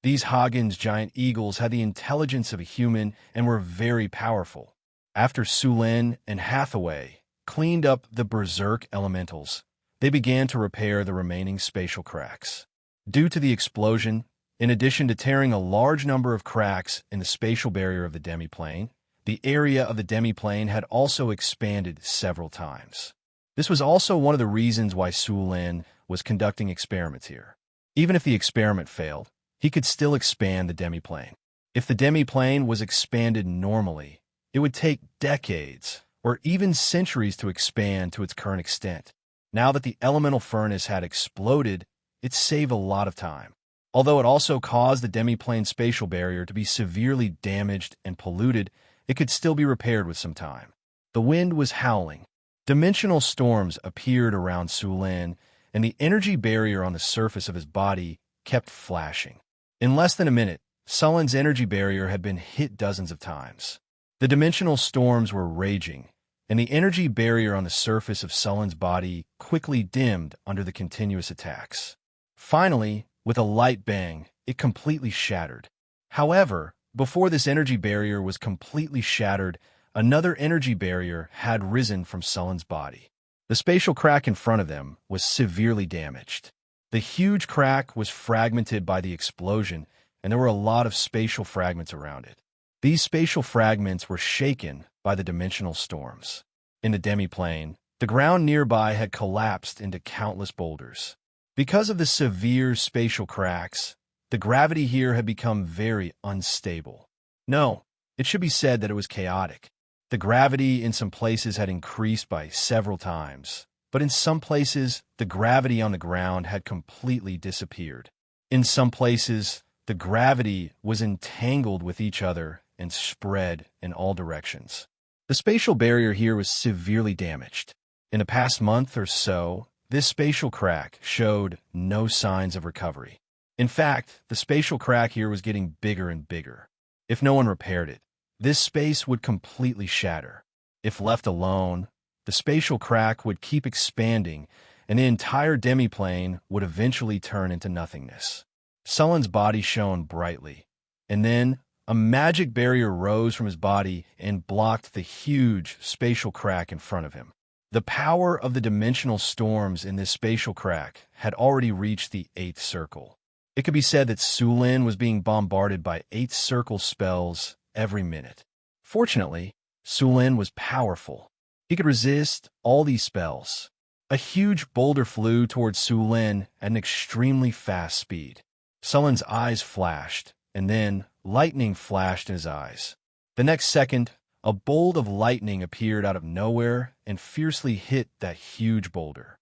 These Hagen's giant eagles had the intelligence of a human and were very powerful. After Sulin and Hathaway cleaned up the berserk elementals, they began to repair the remaining spatial cracks. Due to the explosion, in addition to tearing a large number of cracks in the spatial barrier of the demiplane, the area of the demiplane had also expanded several times. This was also one of the reasons why Sulin was conducting experiments here. Even if the experiment failed, he could still expand the demiplane. If the demiplane was expanded normally, it would take decades or even centuries to expand to its current extent. Now that the elemental furnace had exploded, it saved a lot of time. Although it also caused the demiplane spatial barrier to be severely damaged and polluted, it could still be repaired with some time. The wind was howling. Dimensional storms appeared around Sulin, and the energy barrier on the surface of his body kept flashing. In less than a minute, Sulin's energy barrier had been hit dozens of times. The dimensional storms were raging, and the energy barrier on the surface of Sulin's body quickly dimmed under the continuous attacks. Finally, with a light bang, it completely shattered. However, before this energy barrier was completely shattered, another energy barrier had risen from Sulin's body. The spatial crack in front of them was severely damaged. The huge crack was fragmented by the explosion, and there were a lot of spatial fragments around it. These spatial fragments were shaken by the dimensional storms. In the demiplane, the ground nearby had collapsed into countless boulders. Because of the severe spatial cracks, the gravity here had become very unstable. No, it should be said that it was chaotic. The gravity in some places had increased by several times, but in some places, the gravity on the ground had completely disappeared. In some places, the gravity was entangled with each other and spread in all directions. The spatial barrier here was severely damaged. In the past month or so, this spatial crack showed no signs of recovery. In fact, the spatial crack here was getting bigger and bigger. If no one repaired it, this space would completely shatter. If left alone, the spatial crack would keep expanding, and the entire demiplane would eventually turn into nothingness. Sulin's body shone brightly, and then a magic barrier rose from his body and blocked the huge spatial crack in front of him. The power of the dimensional storms in this spatial crack had already reached the 8th circle. It could be said that Sulin was being bombarded by 8th circle spells every minute. Fortunately, Sulin was powerful. He could resist all these spells. A huge boulder flew towards Sulin at an extremely fast speed. Sulin's eyes flashed, and then lightning flashed in his eyes. The next second, a bolt of lightning appeared out of nowhere and fiercely hit that huge boulder.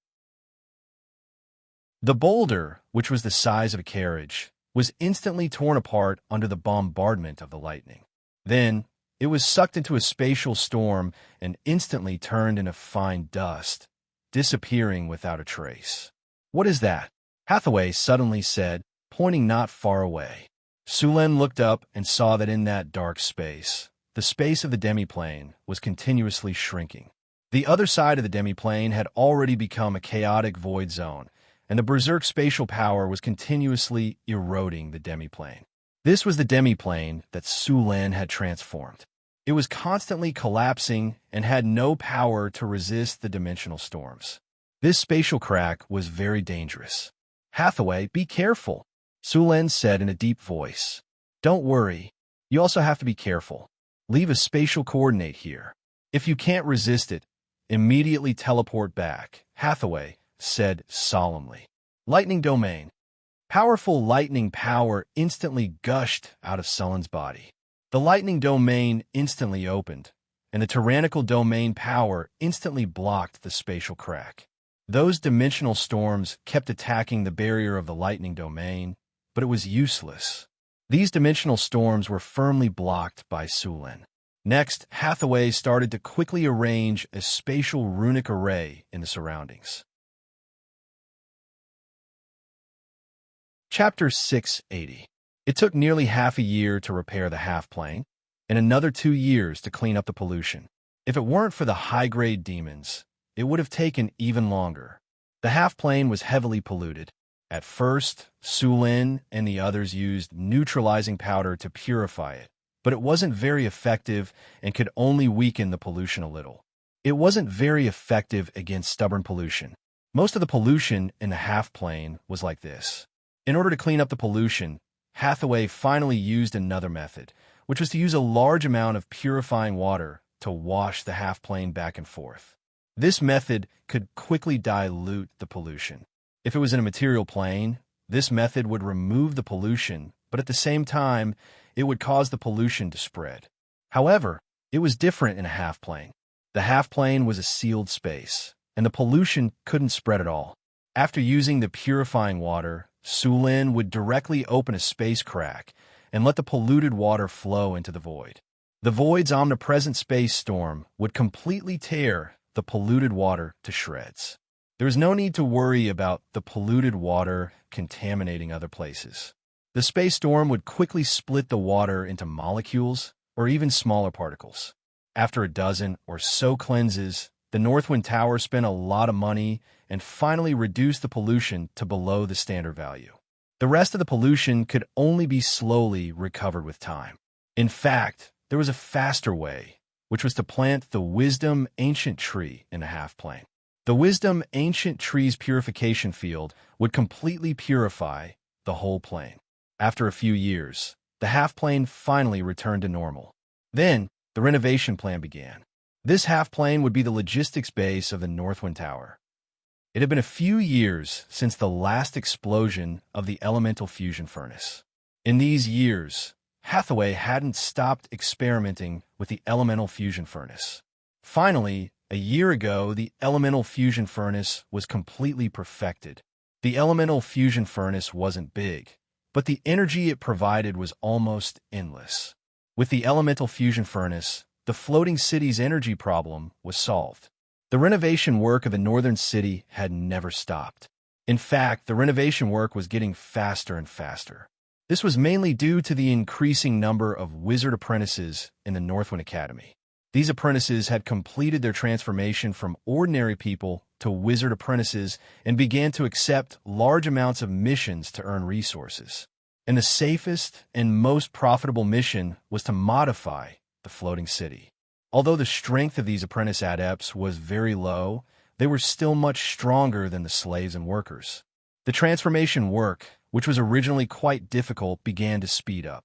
The boulder, which was the size of a carriage, was instantly torn apart under the bombardment of the lightning. Then, it was sucked into a spatial storm and instantly turned into fine dust disappearing without a trace. "What is that?" Hathaway suddenly said, pointing not far away. Sulen looked up and saw that in that dark space, the space of the demiplane was continuously shrinking. The other side of the demiplane had already become a chaotic void zone, and the berserk spatial power was continuously eroding the demiplane. This was the demiplane that Sulen had transformed. It was constantly collapsing and had no power to resist the dimensional storms. This spatial crack was very dangerous. "Hathaway, be careful," Sulen said in a deep voice. "Don't worry. You also have to be careful. Leave a spatial coordinate here. If you can't resist it, immediately teleport back," Hathaway said solemnly. Lightning domain. Powerful lightning power instantly gushed out of Sulen's body. The lightning domain instantly opened, and the tyrannical domain power instantly blocked the spatial crack. Those dimensional storms kept attacking the barrier of the lightning domain, but it was useless. These dimensional storms were firmly blocked by Sulen. Next, Hathaway started to quickly arrange a spatial runic array in the surroundings. Chapter 680. It took nearly half a year to repair the half-plane, and another 2 years to clean up the pollution. If it weren't for the high-grade demons, it would have taken even longer. The half-plane was heavily polluted. At first, Sulen and the others used neutralizing powder to purify it, but it wasn't very effective and could only weaken the pollution a little. It wasn't very effective against stubborn pollution. Most of the pollution in the half-plane was like this. In order to clean up the pollution, Hathaway finally used another method, which was to use a large amount of purifying water to wash the half-plane back and forth. This method could quickly dilute the pollution. If it was in a material plane, this method would remove the pollution, but at the same time, it would cause the pollution to spread. However, it was different in a half-plane. The half-plane was a sealed space, and the pollution couldn't spread at all. After using the purifying water, Sulen would directly open a space crack and let the polluted water flow into the void. The void's omnipresent space storm would completely tear the polluted water to shreds. There was no need to worry about the polluted water contaminating other places. The space storm would quickly split the water into molecules or even smaller particles. After a dozen or so cleanses, the Northwind Tower spent a lot of money and finally reduced the pollution to below the standard value. The rest of the pollution could only be slowly recovered with time. In fact, there was a faster way, which was to plant the Wisdom Ancient Tree in a half-plane. The Wisdom Ancient Tree's purification field would completely purify the whole plane. After a few years, the half-plane finally returned to normal. Then, the renovation plan began. This half-plane would be the logistics base of the Northwind Tower. It had been a few years since the last explosion of the elemental fusion furnace. In these years, Hathaway hadn't stopped experimenting with the elemental fusion furnace. Finally, a year ago, the elemental fusion furnace was completely perfected. The elemental fusion furnace wasn't big, but the energy it provided was almost endless. With the elemental fusion furnace, the floating city's energy problem was solved. The renovation work of the northern city had never stopped. In fact, the renovation work was getting faster and faster. This was mainly due to the increasing number of wizard apprentices in the Northwind Academy. These apprentices had completed their transformation from ordinary people to wizard apprentices and began to accept large amounts of missions to earn resources. And the safest and most profitable mission was to modify the floating city. Although the strength of these apprentice adepts was very low, they were still much stronger than the slaves and workers. The transformation work, which was originally quite difficult, began to speed up.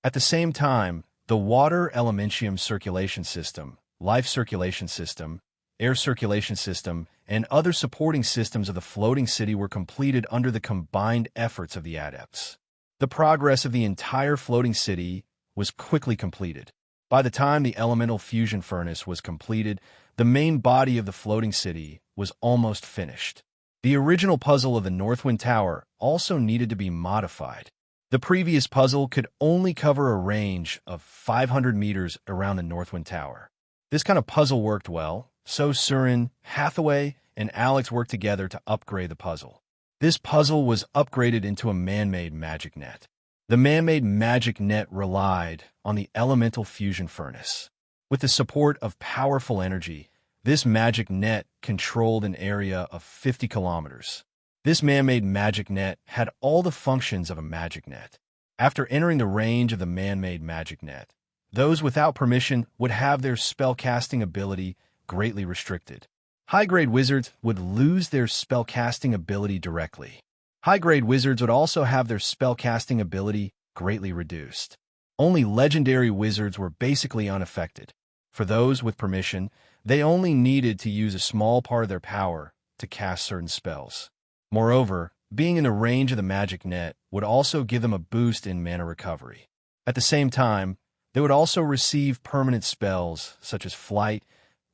At the same time, the water elementium circulation system, life circulation system, air circulation system, and other supporting systems of the floating city were completed under the combined efforts of the adepts. The progress of the entire floating city was quickly completed. By the time the elemental fusion furnace was completed, the main body of the floating city was almost finished. The original puzzle of the Northwind Tower also needed to be modified. The previous puzzle could only cover a range of 500 meters around the Northwind Tower. This kind of puzzle worked well, so Surin, Hathaway, and Alex worked together to upgrade the puzzle. This puzzle was upgraded into a man-made magic net. The man-made magic net relied on the elemental fusion furnace. With the support of powerful energy, this magic net controlled an area of 50 kilometers. This man-made magic net had all the functions of a magic net. After entering the range of the man-made magic net, those without permission would have their spellcasting ability greatly restricted. High-grade wizards would lose their spellcasting ability directly. High-grade wizards would also have their spellcasting ability greatly reduced. Only legendary wizards were basically unaffected. For those with permission, they only needed to use a small part of their power to cast certain spells. Moreover, being in the range of the magic net would also give them a boost in mana recovery. At the same time, they would also receive permanent spells such as Flight,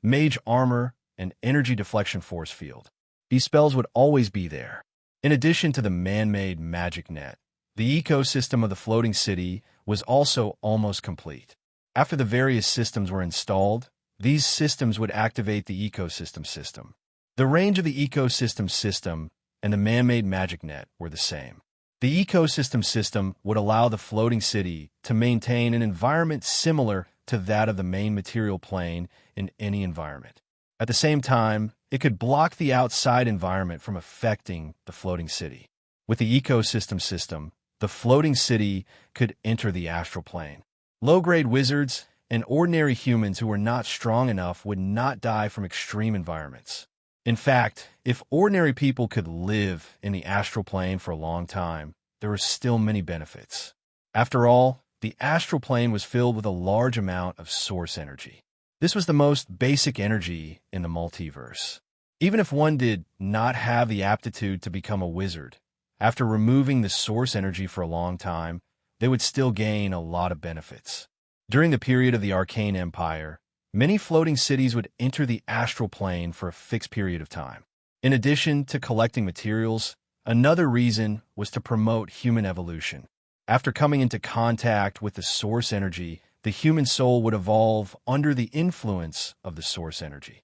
Mage Armor, and Energy Deflection Force Field. These spells would always be there. In addition to the man-made magic net, the ecosystem of the floating city was also almost complete. After the various systems were installed, these systems would activate the ecosystem system. The range of the ecosystem system and the man-made magic net were the same. The ecosystem system would allow the floating city to maintain an environment similar to that of the main material plane in any environment. At the same time, it could block the outside environment from affecting the floating city. With the ecosystem system, the floating city could enter the astral plane. Low-grade wizards and ordinary humans who were not strong enough would not die from extreme environments. In fact, if ordinary people could live in the astral plane for a long time, there were still many benefits. After all, the astral plane was filled with a large amount of source energy. This was the most basic energy in the multiverse. Even if one did not have the aptitude to become a wizard, after removing the source energy for a long time, they would still gain a lot of benefits. During the period of the Arcane Empire, many floating cities would enter the astral plane for a fixed period of time. In addition to collecting materials, another reason was to promote human evolution. After coming into contact with the source energy, the human soul would evolve under the influence of the source energy.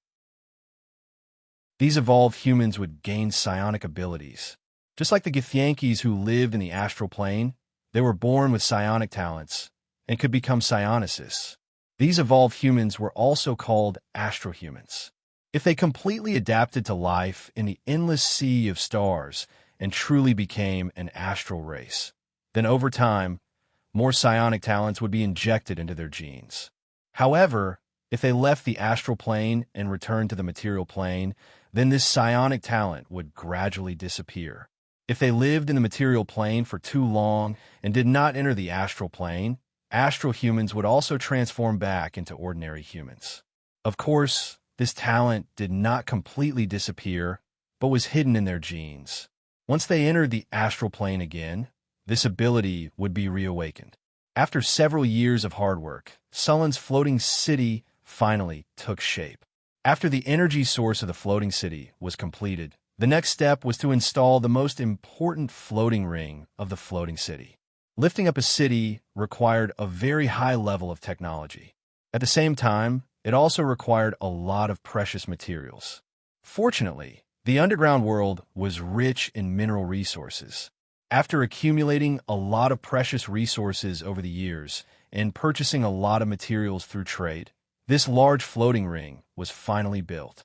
These evolved humans would gain psionic abilities. Just like the Xianxias who lived in the astral plane, they were born with psionic talents and could become psionicists. These evolved humans were also called astrohumans. If they completely adapted to life in the endless sea of stars and truly became an astral race, then over time, more psionic talents would be injected into their genes. However, if they left the astral plane and returned to the material plane, then this psionic talent would gradually disappear. If they lived in the material plane for too long and did not enter the astral plane, astral humans would also transform back into ordinary humans. Of course, this talent did not completely disappear, but was hidden in their genes. Once they entered the astral plane again, this ability would be reawakened. After several years of hard work, Sullen's floating city finally took shape. After the energy source of the floating city was completed, the next step was to install the most important floating ring of the floating city. Lifting up a city required a very high level of technology. At the same time, it also required a lot of precious materials. Fortunately, the underground world was rich in mineral resources. After accumulating a lot of precious resources over the years and purchasing a lot of materials through trade, this large floating ring was finally built.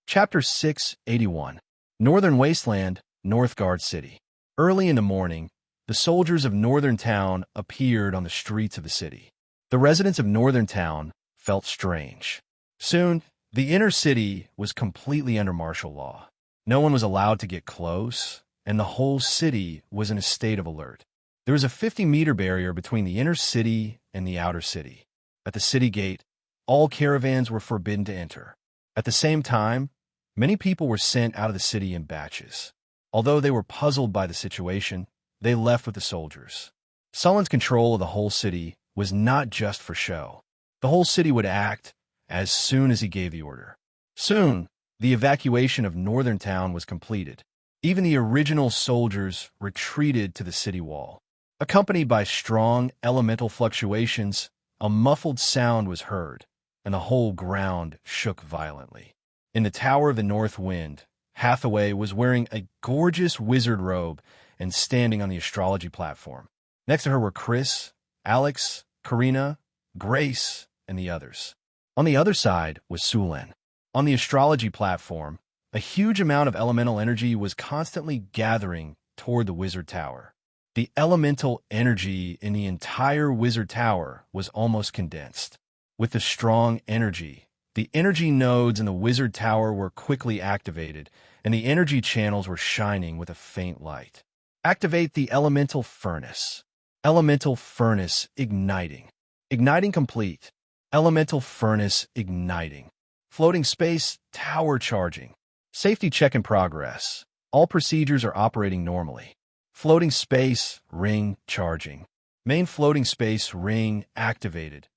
Chapter 681. Northern Wasteland, Northgard City. Early in the morning, the soldiers of Northern Town appeared on the streets of the city. The residents of Northern Town felt strange. Soon, the inner city was completely under martial law. No one was allowed to get close, and the whole city was in a state of alert. There was a 50-meter barrier between the inner city and the outer city. At the city gate, all caravans were forbidden to enter. At the same time, many people were sent out of the city in batches. Although they were puzzled by the situation, they left with the soldiers. Sullen's control of the whole city was not just for show. The whole city would act as soon as he gave the order. Soon, the evacuation of Northern Town was completed. Even the original soldiers retreated to the city wall. Accompanied by strong elemental fluctuations, a muffled sound was heard, and the whole ground shook violently. In the Tower of the North Wind, Hathaway was wearing a gorgeous wizard robe and standing on the astrology platform. Next to her were Chris, Alex, Karina, Grace, and the others. On the other side was Sulen. On the astrology platform, a huge amount of elemental energy was constantly gathering toward the wizard tower. The elemental energy in the entire wizard tower was almost condensed. With the strong energy, the energy nodes in the wizard tower were quickly activated, and the energy channels were shining with a faint light. Activate the elemental furnace. Elemental furnace igniting. Igniting complete. Elemental furnace igniting. Floating space tower charging. Safety check in progress. All procedures are operating normally. Floating space ring charging. Main floating space ring activated.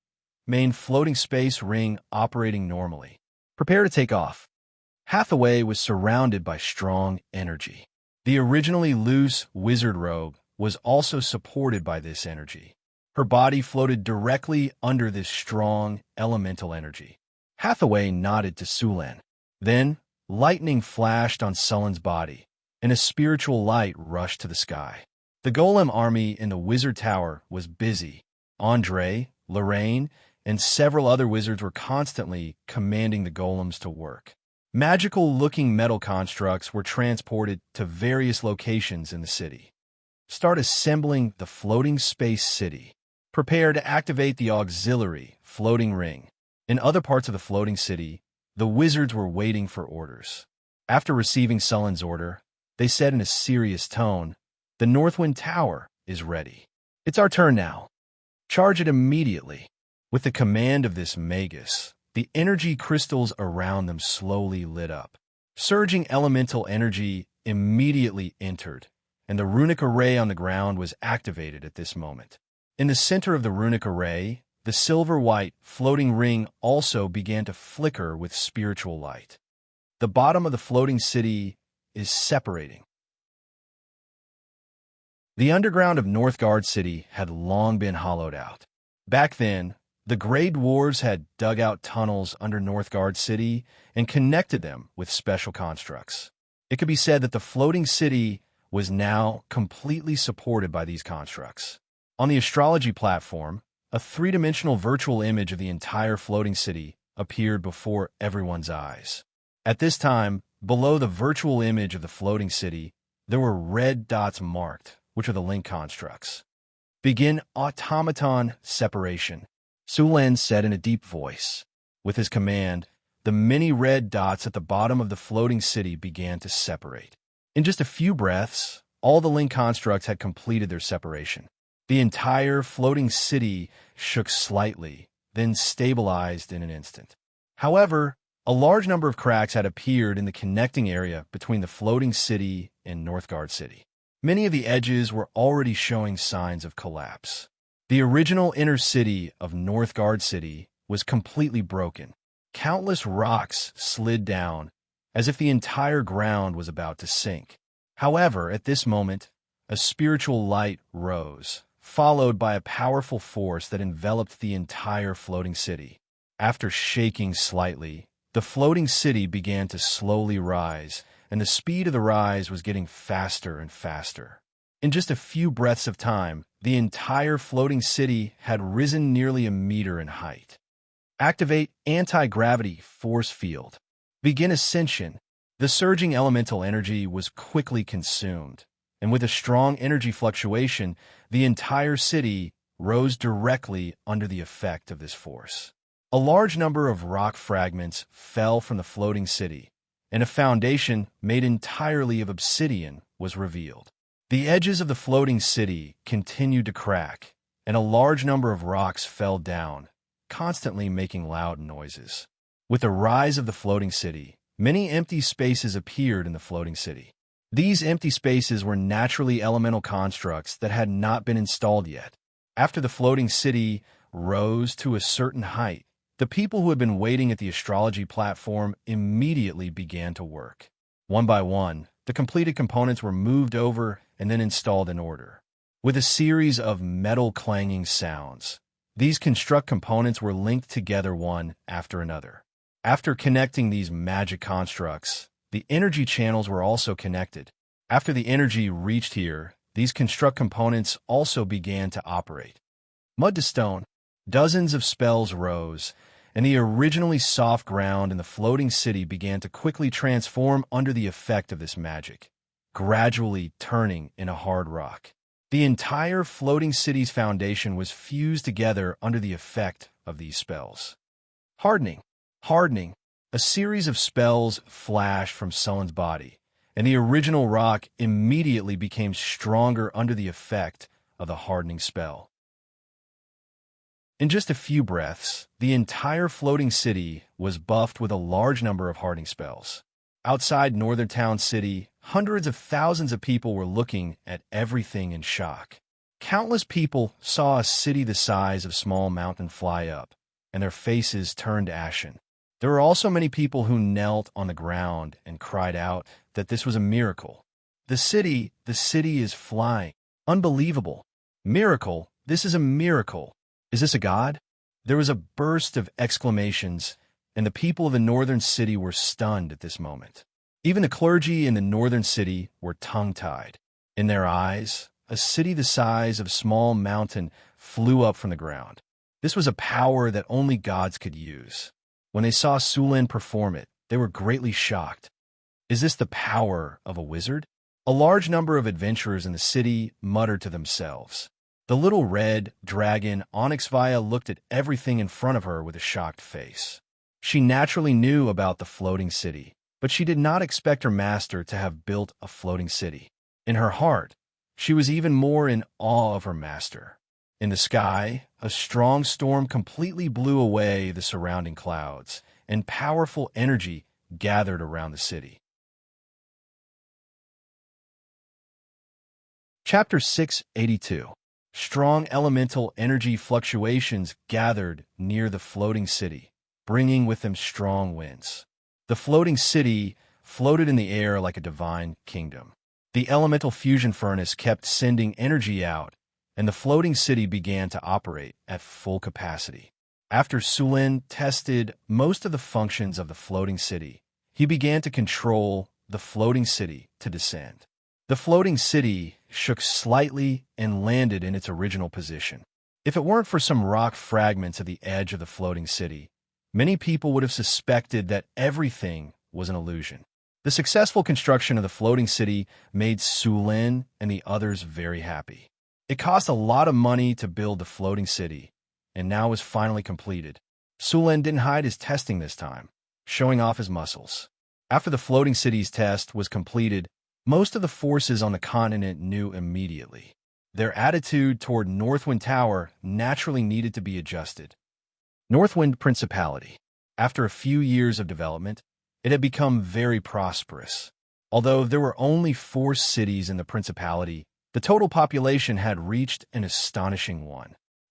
Main floating space ring operating normally. Prepare to take off. Hathaway was surrounded by strong energy. The originally loose wizard robe was also supported by this energy. Her body floated directly under this strong elemental energy. Hathaway nodded to Sulen. Then, lightning flashed on Sullen's body, and a spiritual light rushed to the sky. The golem army in the wizard tower was busy. Andre, Lorraine, and several other wizards were constantly commanding the golems to work. Magical-looking metal constructs were transported to various locations in the city. Start assembling the floating space city. Prepare to activate the auxiliary floating ring. In other parts of the floating city, the wizards were waiting for orders. After receiving Sullen's order, they said in a serious tone, "The Northwind Tower is ready. It's our turn now. Charge it immediately." With the command of this magus, the energy crystals around them slowly lit up. Surging elemental energy immediately entered, and the runic array on the ground was activated at this moment. In the center of the runic array, the silver-white floating ring also began to flicker with spiritual light. The bottom of the floating city is separating. The underground of Northgard City had long been hollowed out. Back then, the Grey Dwarves had dug out tunnels under Northgard City and connected them with special constructs. It could be said that the floating city was now completely supported by these constructs. On the astrology platform, a three-dimensional virtual image of the entire floating city appeared before everyone's eyes. At this time, below the virtual image of the floating city, there were red dots marked, which are the link constructs. Begin automaton separation, Sulen said in a deep voice. With his command, the many red dots at the bottom of the floating city began to separate. In just a few breaths, all the link constructs had completed their separation. The entire floating city shook slightly, then stabilized in an instant. However, a large number of cracks had appeared in the connecting area between the floating city and Northgard City. Many of the edges were already showing signs of collapse. The original inner city of Northgard City was completely broken. Countless rocks slid down, as if the entire ground was about to sink. However, at this moment, a spiritual light rose, followed by a powerful force that enveloped the entire floating city. After shaking slightly, the floating city began to slowly rise, and the speed of the rise was getting faster and faster. In just a few breaths of time, the entire floating city had risen nearly a meter in height. Activate anti-gravity force field. Begin ascension. The surging elemental energy was quickly consumed, and with a strong energy fluctuation, the entire city rose directly under the effect of this force. A large number of rock fragments fell from the floating city, and a foundation made entirely of obsidian was revealed. The edges of the floating city continued to crack, and a large number of rocks fell down, constantly making loud noises. With the rise of the floating city, many empty spaces appeared in the floating city. These empty spaces were naturally elemental constructs that had not been installed yet. After the floating city rose to a certain height, the people who had been waiting at the astrology platform immediately began to work. One by one, the completed components were moved over and then installed in order. With a series of metal clanging sounds, These construct components were linked together one after another. After connecting these magic constructs, the energy channels were also connected. After the energy reached here, these construct components also began to operate. Mud to stone, dozens of spells rose, and the originally soft ground in the floating city began to quickly transform under the effect of this magic, gradually turning into hard rock. The entire floating city's foundation was fused together under the effect of these spells. Hardening. A series of spells flashed from Sullen's body, and the original rock immediately became stronger under the effect of the hardening spell. In just a few breaths, the entire floating city was buffed with a large number of hardening spells. Outside Northern Town City, hundreds of thousands of people were looking at everything in shock. Countless people saw a city the size of Small Mountain fly up, and their faces turned ashen. There were also many people who knelt on the ground and cried out that this was a miracle. The city is flying. Unbelievable. Miracle, this is a miracle. Is this a god? There was a burst of exclamations, and the people of the northern city were stunned at this moment. Even the clergy in the northern city were tongue-tied. In their eyes, a city the size of Small Mountain flew up from the ground. This was a power that only gods could use. When they saw Sulin perform it, they were greatly shocked. Is this the power of a wizard? A large number of adventurers in the city muttered to themselves. The little red dragon Onyxvia looked at everything in front of her with a shocked face. She naturally knew about the floating city, but she did not expect her master to have built a floating city. In her heart, she was even more in awe of her master. In the sky, a strong storm completely blew away the surrounding clouds, and powerful energy gathered around the city. Chapter 682. Strong elemental energy fluctuations gathered near the floating city, bringing with them strong winds. The floating city floated in the air like a divine kingdom. The elemental fusion furnace kept sending energy out, and the floating city began to operate at full capacity. After Sulin tested most of the functions of the floating city, he began to control the floating city to descend. The floating city shook slightly and landed in its original position. If it weren't for some rock fragments at the edge of the floating city, many people would have suspected that everything was an illusion. The successful construction of the floating city made Sulin and the others very happy. It cost a lot of money to build the floating city, and now was finally completed. Sulin didn't hide his testing this time, showing off his muscles. After the floating city's test was completed, most of the forces on the continent knew immediately. Their attitude toward Northwind Tower naturally needed to be adjusted. Northwind Principality. After a few years of development, it had become very prosperous. Although there were only 4 cities in the Principality, the total population had reached an astonishing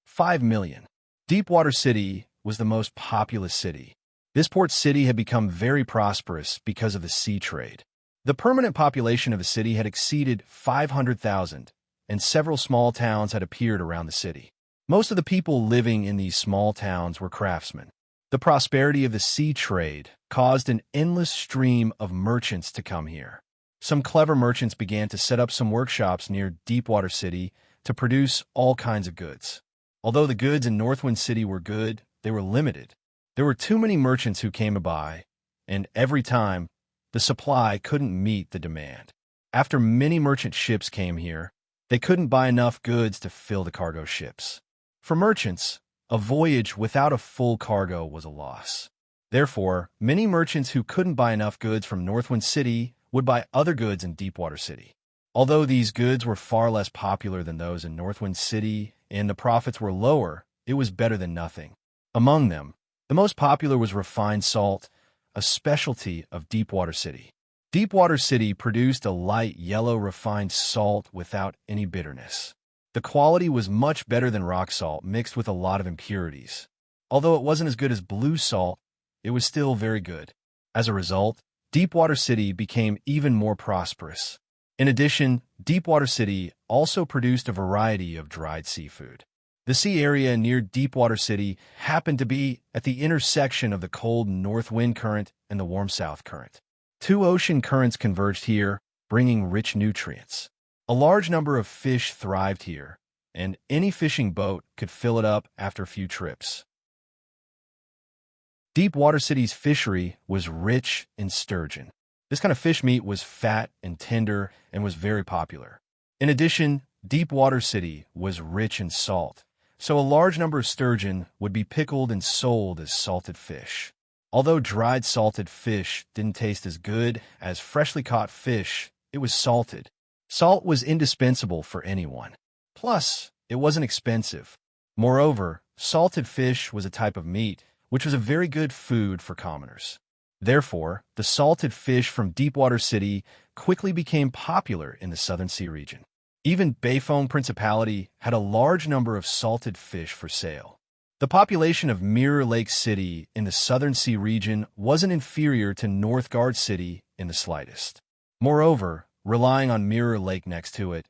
5 million. Deepwater City was the most populous city. This port city had become very prosperous because of the sea trade. The permanent population of the city had exceeded 500,000, and several small towns had appeared around the city. Most of the people living in these small towns were craftsmen. The prosperity of the sea trade caused an endless stream of merchants to come here. Some clever merchants began to set up some workshops near Deepwater City to produce all kinds of goods. Although the goods in Northwind City were good, they were limited. There were too many merchants who came by, and every time, the supply couldn't meet the demand. After many merchant ships came here, they couldn't buy enough goods to fill the cargo ships. For merchants, a voyage without a full cargo was a loss. Therefore, many merchants who couldn't buy enough goods from Northwind City would buy other goods in Deepwater City. Although these goods were far less popular than those in Northwind City and the profits were lower, it was better than nothing. Among them, the most popular was refined salt, a specialty of Deepwater City. Deepwater City produced a light yellow refined salt without any bitterness. The quality was much better than rock salt mixed with a lot of impurities. Although it wasn't as good as blue salt, it was still very good. As a result, Deepwater City became even more prosperous. In addition, Deepwater City also produced a variety of dried seafood. The sea area near Deepwater City happened to be at the intersection of the cold north wind current and the warm south current. Two ocean currents converged here, bringing rich nutrients. A large number of fish thrived here, and any fishing boat could fill it up after a few trips. Deepwater City's fishery was rich in sturgeon. This kind of fish meat was fat and tender and was very popular. In addition, Deepwater City was rich in salt, so a large number of sturgeon would be pickled and sold as salted fish. Although dried salted fish didn't taste as good as freshly caught fish, it was salted. Salt was indispensable for anyone. Plus, it wasn't expensive. Moreover, salted fish was a type of meat which was a very good food for commoners. Therefore, the salted fish from Deepwater City quickly became popular in the Southern Sea region. Even Beifeng Principality had a large number of salted fish for sale. The population of Mirror Lake City in the Southern Sea region wasn't inferior to Northgard City in the slightest. Moreover, relying on Mirror Lake next to it,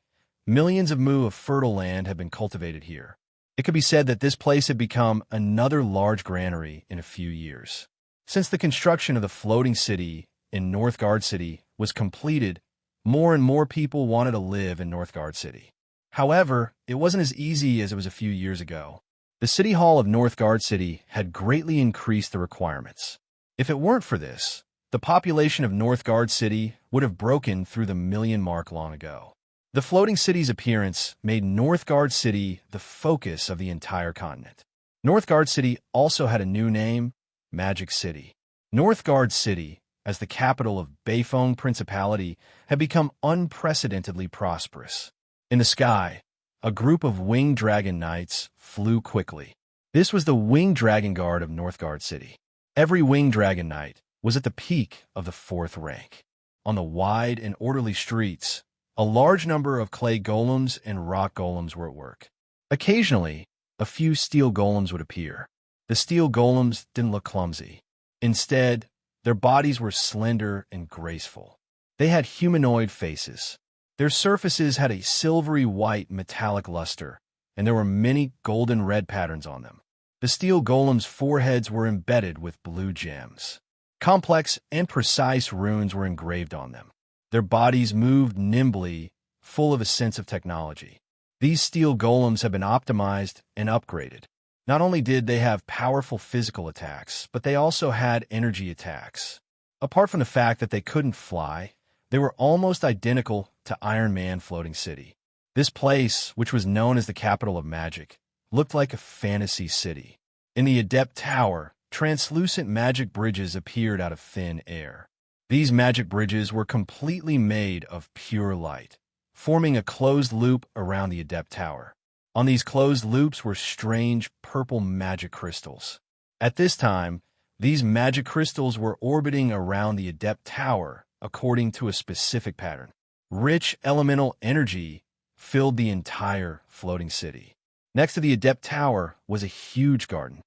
millions of mu of fertile land have been cultivated here. It could be said that this place had become another large granary in a few years. Since the construction of the floating city in Northgard City was completed, more and more people wanted to live in Northgard City. However, it wasn't as easy as it was a few years ago. The City Hall of Northgard City had greatly increased the requirements. If it weren't for this, the population of Northgard City would have broken through the million mark long ago. The floating city's appearance made Northgard City the focus of the entire continent. Northgard City also had a new name, Magic City. Northgard City, as the capital of Beifeng Principality, had become unprecedentedly prosperous. In the sky, a group of winged dragon knights flew quickly. This was the winged dragon guard of Northgard City. Every winged dragon knight was at the peak of the 4th rank. On the wide and orderly streets, a large number of clay golems and rock golems were at work. Occasionally, a few steel golems would appear. The steel golems didn't look clumsy. Instead, their bodies were slender and graceful. They had humanoid faces. Their surfaces had a silvery white metallic luster, and there were many golden red patterns on them. The steel golems' foreheads were embedded with blue gems. Complex and precise runes were engraved on them. Their bodies moved nimbly, full of a sense of technology. These steel golems have been optimized and upgraded. Not only did they have powerful physical attacks, but they also had energy attacks. Apart from the fact that they couldn't fly, they were almost identical to Iron Man Floating City. This place, which was known as the capital of magic, looked like a fantasy city. In the Adept Tower, translucent magic bridges appeared out of thin air. These magic bridges were completely made of pure light, forming a closed loop around the Adept Tower. On these closed loops were strange purple magic crystals. At this time, these magic crystals were orbiting around the Adept Tower according to a specific pattern. Rich elemental energy filled the entire floating city. Next to the Adept Tower was a huge garden.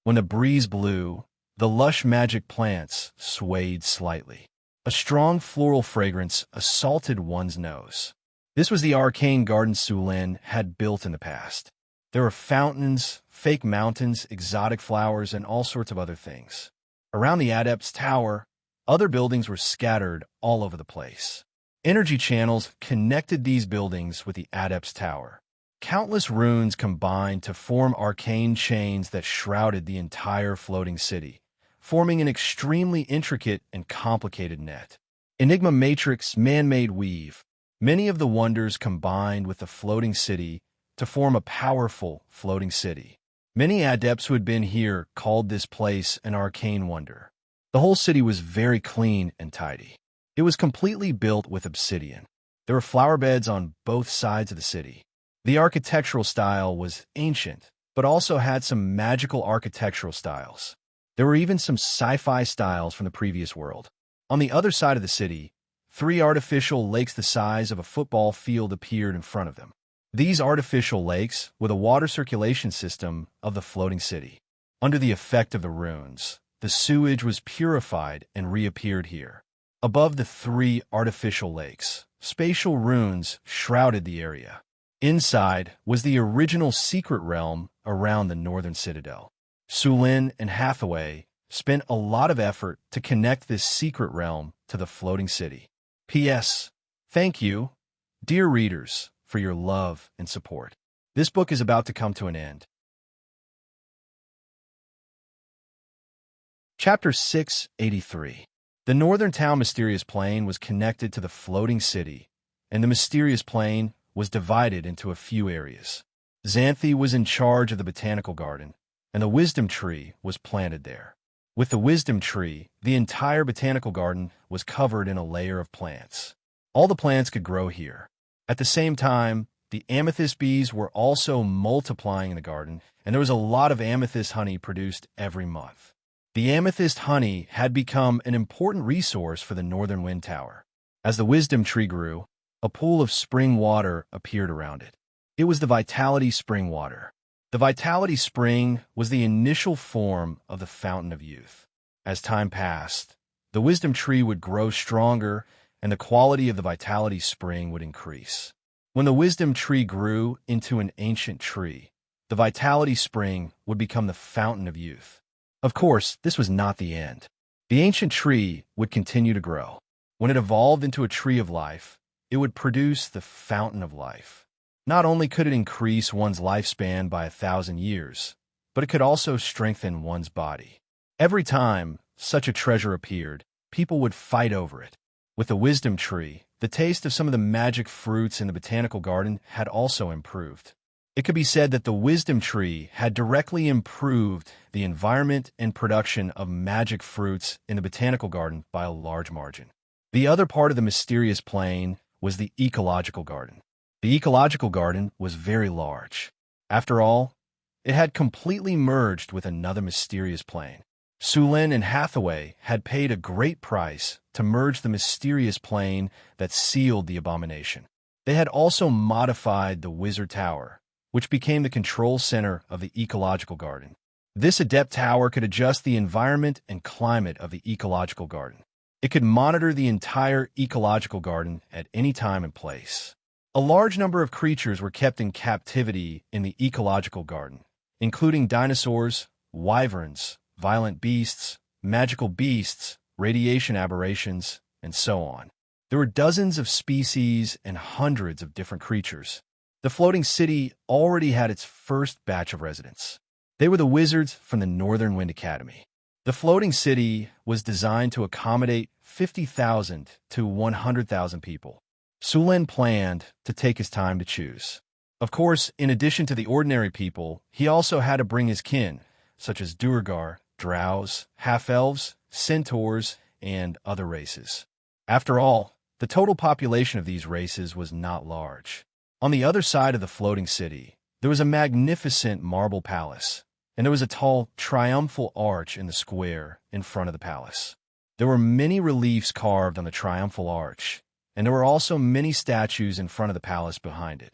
When the breeze blew, the lush magic plants swayed slightly. A strong floral fragrance assaulted one's nose. This was the arcane garden Sulin had built in the past. There were fountains, fake mountains, exotic flowers, and all sorts of other things. Around the Adept's Tower, other buildings were scattered all over the place. Energy channels connected these buildings with the Adept's Tower. Countless runes combined to form arcane chains that shrouded the entire floating city, forming an extremely intricate and complicated net. Enigma Matrix man-made weave. Many of the wonders combined with the floating city to form a powerful floating city. Many adepts who had been here called this place an arcane wonder. The whole city was very clean and tidy. It was completely built with obsidian. There were flower beds on both sides of the city. The architectural style was ancient, but also had some magical architectural styles. There were even some sci-fi styles from the previous world. On the other side of the city, 3 artificial lakes the size of a football field appeared in front of them. These artificial lakes were the water circulation system of the floating city. Under the effect of the runes, the sewage was purified and reappeared here. Above the 3 artificial lakes, spatial runes shrouded the area. Inside was the original secret realm around the northern citadel. Sulin and Hathaway spent a lot of effort to connect this secret realm to the floating city. P.S. Thank you, dear readers, for your love and support. This book is about to come to an end. Chapter 683. The northern town Mysterious Plain was connected to the floating city, and the Mysterious Plain was divided into a few areas. Xanthi was in charge of the botanical garden, and the wisdom tree was planted there. With the wisdom tree, the entire botanical garden was covered in a layer of plants. All the plants could grow here. At the same time, the amethyst bees were also multiplying in the garden, and there was a lot of amethyst honey produced every month. The amethyst honey had become an important resource for the Northern Wind Tower. As the wisdom tree grew, a pool of spring water appeared around it. It was the Vitality Spring water. The Vitality Spring was the initial form of the Fountain of Youth. As time passed, the wisdom tree would grow stronger and the quality of the Vitality Spring would increase. When the wisdom tree grew into an ancient tree, the Vitality Spring would become the Fountain of Youth. Of course, this was not the end. The ancient tree would continue to grow. When it evolved into a tree of life, it would produce the Fountain of Life. Not only could it increase one's lifespan by 1,000 years, but it could also strengthen one's body. Every time such a treasure appeared, people would fight over it. With the wisdom tree, the taste of some of the magic fruits in the botanical garden had also improved. It could be said that the wisdom tree had directly improved the environment and production of magic fruits in the botanical garden by a large margin. The other part of the Mysterious Plain was the ecological garden. The ecological garden was very large. After all, it had completely merged with another mysterious plain. Sulin and Hathaway had paid a great price to merge the mysterious plain that sealed the abomination. They had also modified the Wizard Tower, which became the control center of the ecological garden. This adept tower could adjust the environment and climate of the ecological garden. It could monitor the entire ecological garden at any time and place. A large number of creatures were kept in captivity in the ecological garden, including dinosaurs, wyverns, violent beasts, magical beasts, radiation aberrations, and so on. There were dozens of species and hundreds of different creatures. The floating city already had its first batch of residents. They were the wizards from the Northern Wind Academy. The floating city was designed to accommodate 50,000 to 100,000 people. Sulin planned to take his time to choose. Of course, in addition to the ordinary people, he also had to bring his kin, such as Duergar, drows, half-elves, centaurs, and other races. After all, the total population of these races was not large. On the other side of the floating city, there was a magnificent marble palace, and there was a tall, triumphal arch in the square in front of the palace. There were many reliefs carved on the triumphal arch, and there were also many statues in front of the palace behind it.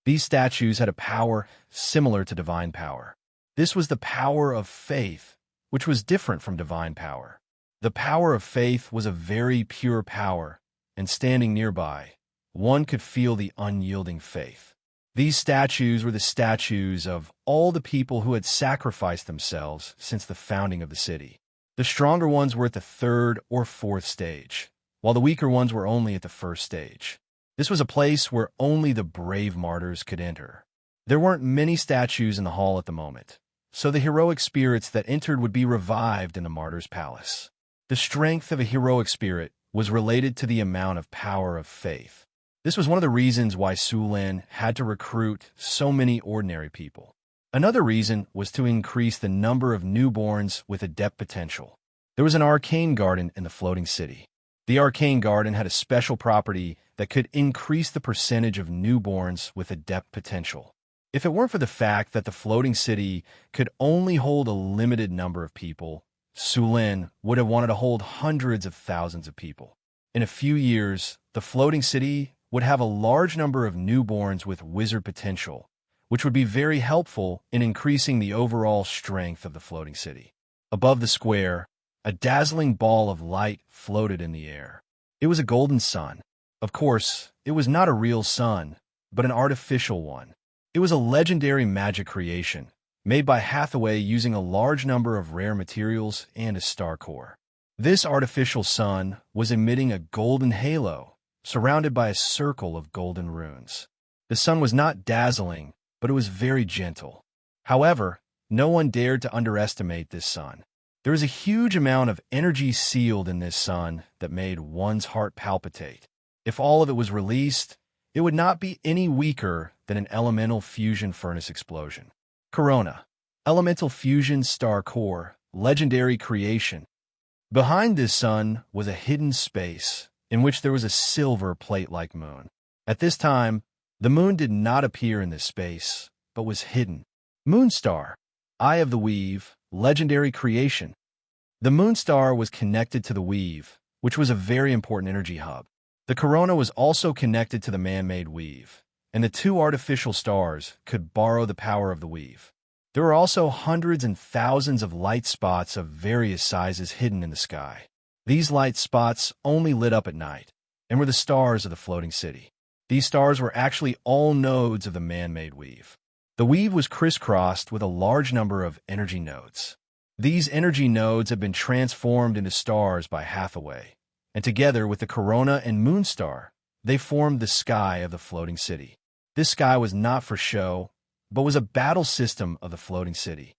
These statues had a power similar to divine power. This was the power of faith, which was different from divine power. The power of faith was a very pure power, and standing nearby, one could feel the unyielding faith. These statues were the statues of all the people who had sacrificed themselves since the founding of the city. The stronger ones were at the third or fourth stage, while the weaker ones were only at the first stage. This was a place where only the brave martyrs could enter. There weren't many statues in the hall at the moment, so the heroic spirits that entered would be revived in the martyr's palace. The strength of a heroic spirit was related to the amount of power of faith. This was one of the reasons why Sulin had to recruit so many ordinary people. Another reason was to increase the number of newborns with adept potential. There was an arcane garden in the floating city. The arcane garden had a special property that could increase the percentage of newborns with adept potential. If it weren't for the fact that the floating city could only hold a limited number of people, Sulin would have wanted to hold hundreds of thousands of people. In a few years, the floating city would have a large number of newborns with wizard potential, which would be very helpful in increasing the overall strength of the floating city. Above the square, a dazzling ball of light floated in the air. It was a golden sun. Of course, it was not a real sun, but an artificial one. It was a legendary magic creation, made by Hathaway using a large number of rare materials and a star core. This artificial sun was emitting a golden halo, surrounded by a circle of golden runes. The sun was not dazzling, but it was very gentle. However, no one dared to underestimate this sun. There was a huge amount of energy sealed in this sun that made one's heart palpitate. If all of it was released, it would not be any weaker than an elemental fusion furnace explosion. Corona, elemental fusion star core, legendary creation. Behind this sun was a hidden space in which there was a silver plate-like moon. At this time, the moon did not appear in this space, but was hidden. Moonstar, Eye of the Weave, legendary creation. The Moonstar was connected to the Weave, which was a very important energy hub. The corona was also connected to the man-made Weave, and the two artificial stars could borrow the power of the Weave. There were also hundreds and thousands of light spots of various sizes hidden in the sky. These light spots only lit up at night, and were the stars of the floating city. These stars were actually all nodes of the man-made Weave. The Weave was crisscrossed with a large number of energy nodes. These energy nodes have been transformed into stars by Hathaway, and together with the corona and moonstar, they formed the sky of the floating city. This sky was not for show, but was a battle system of the floating city.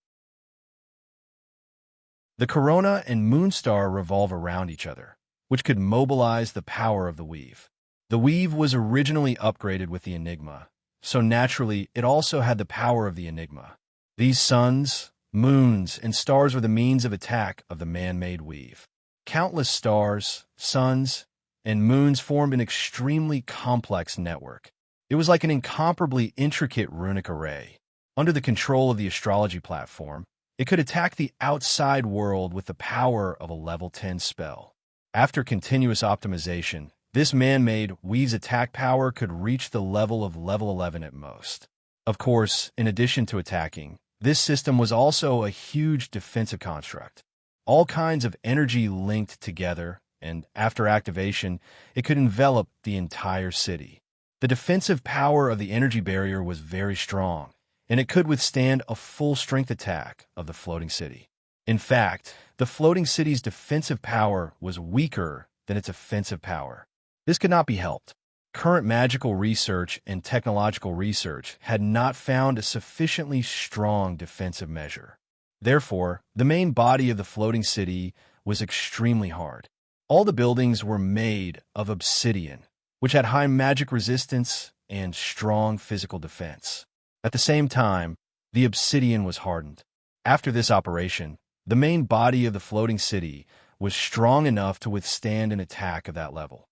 The corona and moonstar revolve around each other, which could mobilize the power of the Weave. The Weave was originally upgraded with the Enigma, so naturally it also had the power of the Enigma. These suns, moons, and stars were the means of attack of the man-made Weave. Countless stars, suns, and moons formed an extremely complex network. It was like an incomparably intricate runic array. Under the control of the astrology platform, it could attack the outside world with the power of a level 10 spell. After continuous optimization, this man-made Weave's attack power could reach the level of level 11 at most. Of course, in addition to attacking, this system was also a huge defensive construct. All kinds of energy linked together, and after activation, it could envelop the entire city. The defensive power of the energy barrier was very strong, and it could withstand a full-strength attack of the floating city. In fact, the floating city's defensive power was weaker than its offensive power. This could not be helped. Current magical research and technological research had not found a sufficiently strong defensive measure. Therefore, the main body of the floating city was extremely hard. All the buildings were made of obsidian, which had high magic resistance and strong physical defense. At the same time, the obsidian was hardened. After this operation, the main body of the floating city was strong enough to withstand an attack of that level.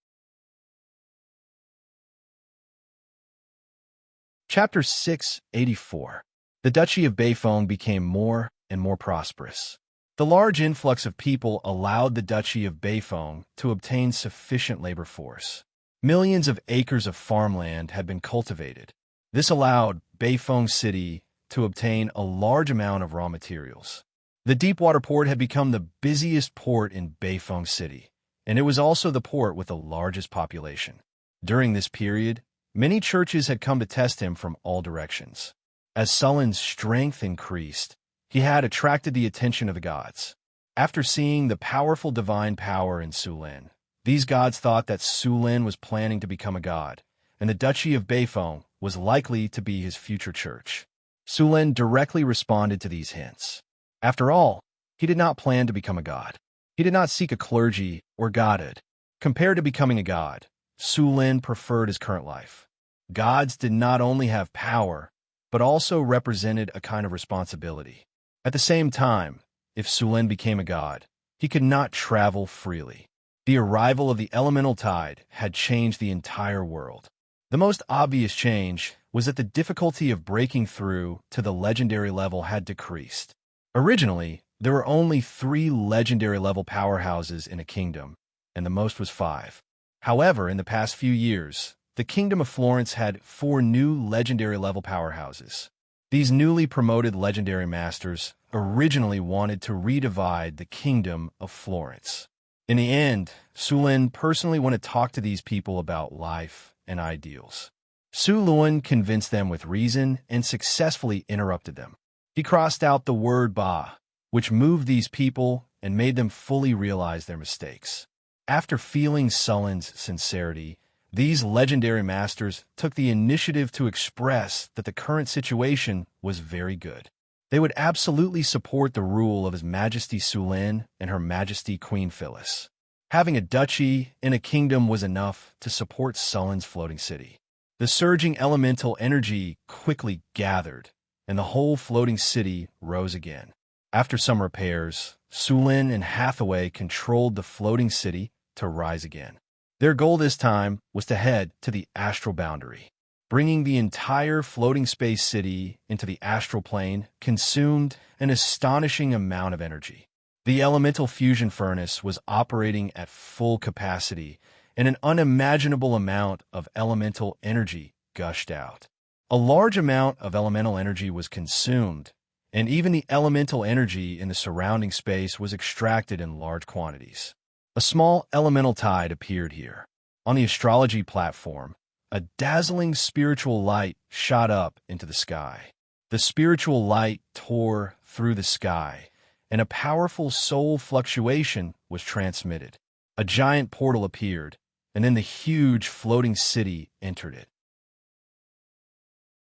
Chapter 684. The Duchy of Beifeng became more and more prosperous. The large influx of people allowed the Duchy of Beifeng to obtain sufficient labor force. Millions of acres of farmland had been cultivated. This allowed Beifeng City to obtain a large amount of raw materials. The deepwater port had become the busiest port in Beifeng City, and it was also the port with the largest population. During this period, many churches had come to test him from all directions. As Sulin's strength increased, he had attracted the attention of the gods. After seeing the powerful divine power in Sulin, these gods thought that Sulin was planning to become a god, and the Duchy of Beifeng was likely to be his future church. Sulin directly responded to these hints. After all, he did not plan to become a god. He did not seek a clergy or godhood. Compared to becoming a god, Sulin preferred his current life. Gods did not only have power, but also represented a kind of responsibility. At the same time, if Sulin became a god, he could not travel freely. The arrival of the elemental tide had changed the entire world. The most obvious change was that the difficulty of breaking through to the legendary level had decreased. Originally, there were only 3 legendary level powerhouses in a kingdom, and the most was 5. However, in the past few years, the Kingdom of Florence had 4 new legendary level powerhouses. These newly promoted legendary masters originally wanted to redivide the Kingdom of Florence. In the end, Sulin personally went to talk to these people about life and ideals. Su Luan convinced them with reason and successfully interrupted them. He crossed out the word ba, which moved these people and made them fully realize their mistakes. After feeling Sullen's sincerity, these legendary masters took the initiative to express that the current situation was very good. They would absolutely support the rule of His Majesty Sulin and Her Majesty Queen Phyllis. Having a duchy and a kingdom was enough to support Sullen's floating city. The surging elemental energy quickly gathered, and the whole floating city rose again. After some repairs, Sulin and Hathaway controlled the floating city to rise again. Their goal this time was to head to the astral boundary. Bringing the entire floating space city into the astral plane consumed an astonishing amount of energy. The elemental fusion furnace was operating at full capacity, and an unimaginable amount of elemental energy gushed out. A large amount of elemental energy was consumed, and even the elemental energy in the surrounding space was extracted in large quantities. A small elemental tide appeared here. On the astrology platform, a dazzling spiritual light shot up into the sky. The spiritual light tore through the sky, and a powerful soul fluctuation was transmitted. A giant portal appeared, and then the huge floating city entered it.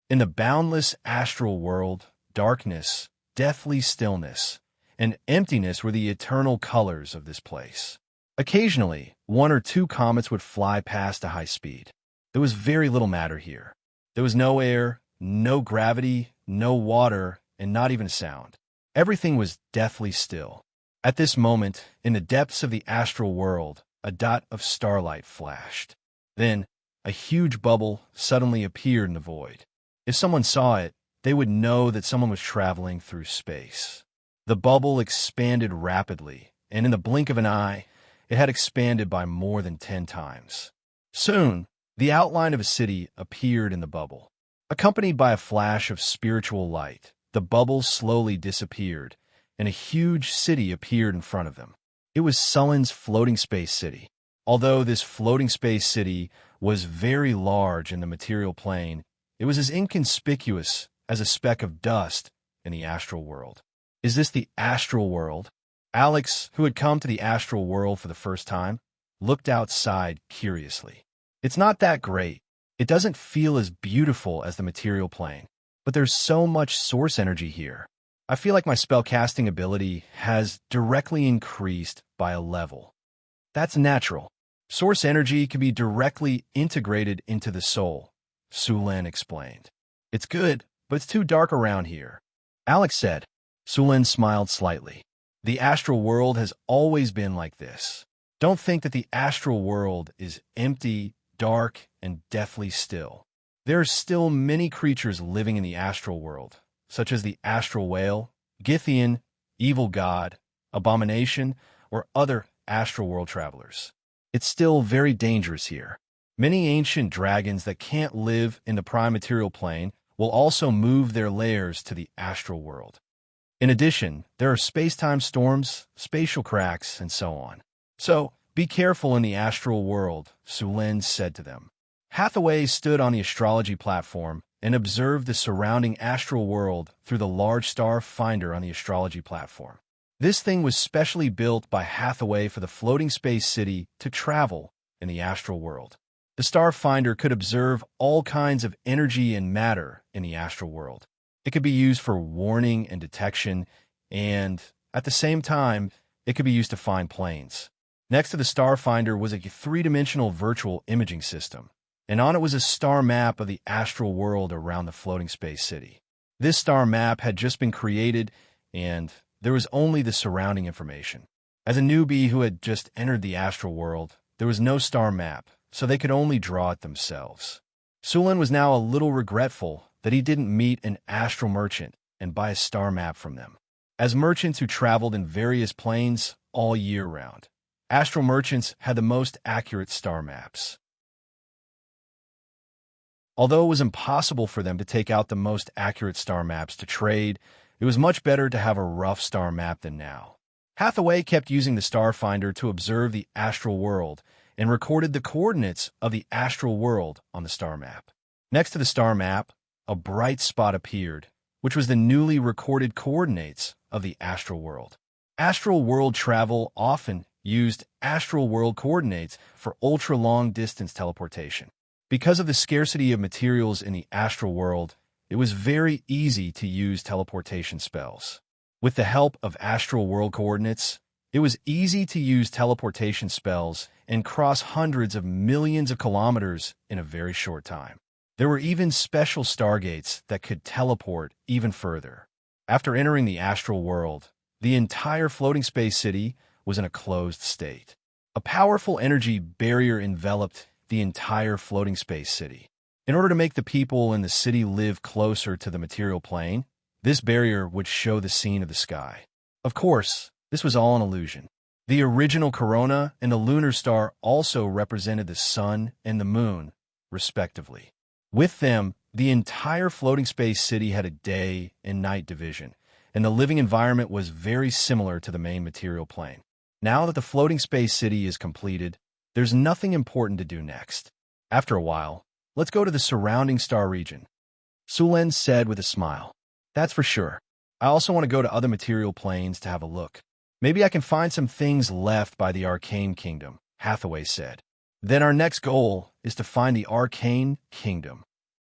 In the boundless astral world, darkness, deathly stillness, and emptiness were the eternal colors of this place. Occasionally, one or two comets would fly past at high speed. There was very little matter here. There was no air, no gravity, no water, and not even sound. Everything was deathly still. At this moment, in the depths of the astral world, a dot of starlight flashed. Then, a huge bubble suddenly appeared in the void. If someone saw it, they would know that someone was traveling through space. The bubble expanded rapidly, and in the blink of an eye, it had expanded by more than 10 times. Soon, the outline of a city appeared in the bubble. Accompanied by a flash of spiritual light, the bubble slowly disappeared, and a huge city appeared in front of them. It was Sullen's floating space city. Although this floating space city was very large in the material plane, it was as inconspicuous as a speck of dust in the astral world. Is this the astral world? Alex, who had come to the astral world for the first time, looked outside curiously. It's not that great. It doesn't feel as beautiful as the material plane, but there's so much source energy here. I feel like my spellcasting ability has directly increased by a level. That's natural. Source energy can be directly integrated into the soul, Sulin explained. It's good, but it's too dark around here, Alex said. Sulin smiled slightly. The astral world has always been like this. Don't think that the astral world is empty, dark, and deathly still. There are still many creatures living in the astral world, such as the astral whale, Githian, evil god, abomination, or other astral world travelers. It's still very dangerous here. Many ancient dragons that can't live in the prime material plane will also move their lairs to the astral world. In addition, there are space-time storms, spatial cracks, and so on. So, be careful in the astral world, Sulin said to them. Hathaway stood on the astrology platform and observed the surrounding astral world through the large star finder on the astrology platform. This thing was specially built by Hathaway for the floating space city to travel in the astral world. The star finder could observe all kinds of energy and matter in the astral world. It could be used for warning and detection, and, at the same time, it could be used to find planes. Next to the star finder was a three-dimensional virtual imaging system, and on it was a star map of the astral world around the floating space city. This star map had just been created, and there was only the surrounding information. As a newbie who had just entered the astral world, there was no star map, so they could only draw it themselves. Sulin was now a little regretful that he didn't meet an astral merchant and buy a star map from them. As merchants who traveled in various planes all year round, astral merchants had the most accurate star maps. Although it was impossible for them to take out the most accurate star maps to trade, it was much better to have a rough star map than now. Hathaway kept using the star finder to observe the astral world, and recorded the coordinates of the astral world on the star map. Next to the star map, a bright spot appeared, which was the newly recorded coordinates of the astral world. Astral world travel often used astral world coordinates for ultra-long distance teleportation. Because of the scarcity of materials in the astral world, it was very easy to use teleportation spells. With the help of astral world coordinates, it was easy to use teleportation spells and cross hundreds of millions of kilometers in a very short time. There were even special stargates that could teleport even further. After entering the astral world, the entire floating space city was in a closed state. A powerful energy barrier enveloped the entire floating space city. In order to make the people in the city live closer to the material plane, this barrier would show the scene of the sky. Of course, this was all an illusion. The original corona and the lunar star also represented the sun and the moon, respectively. With them, the entire floating space city had a day and night division, and the living environment was very similar to the main material plane. Now that the floating space city is completed, there's nothing important to do next. After a while, let's go to the surrounding star region, Sulen said with a smile. That's for sure. I also want to go to other material planes to have a look. Maybe I can find some things left by the Arcane Kingdom, Hathaway said. Then our next goal is to find the Arcane Kingdom,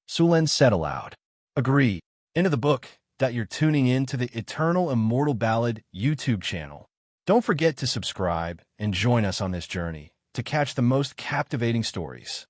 Sulen said aloud. Agree. End of the book that you're tuning in to the Eternal Immortal Ballad YouTube channel. Don't forget to subscribe and join us on this journey to catch the most captivating stories.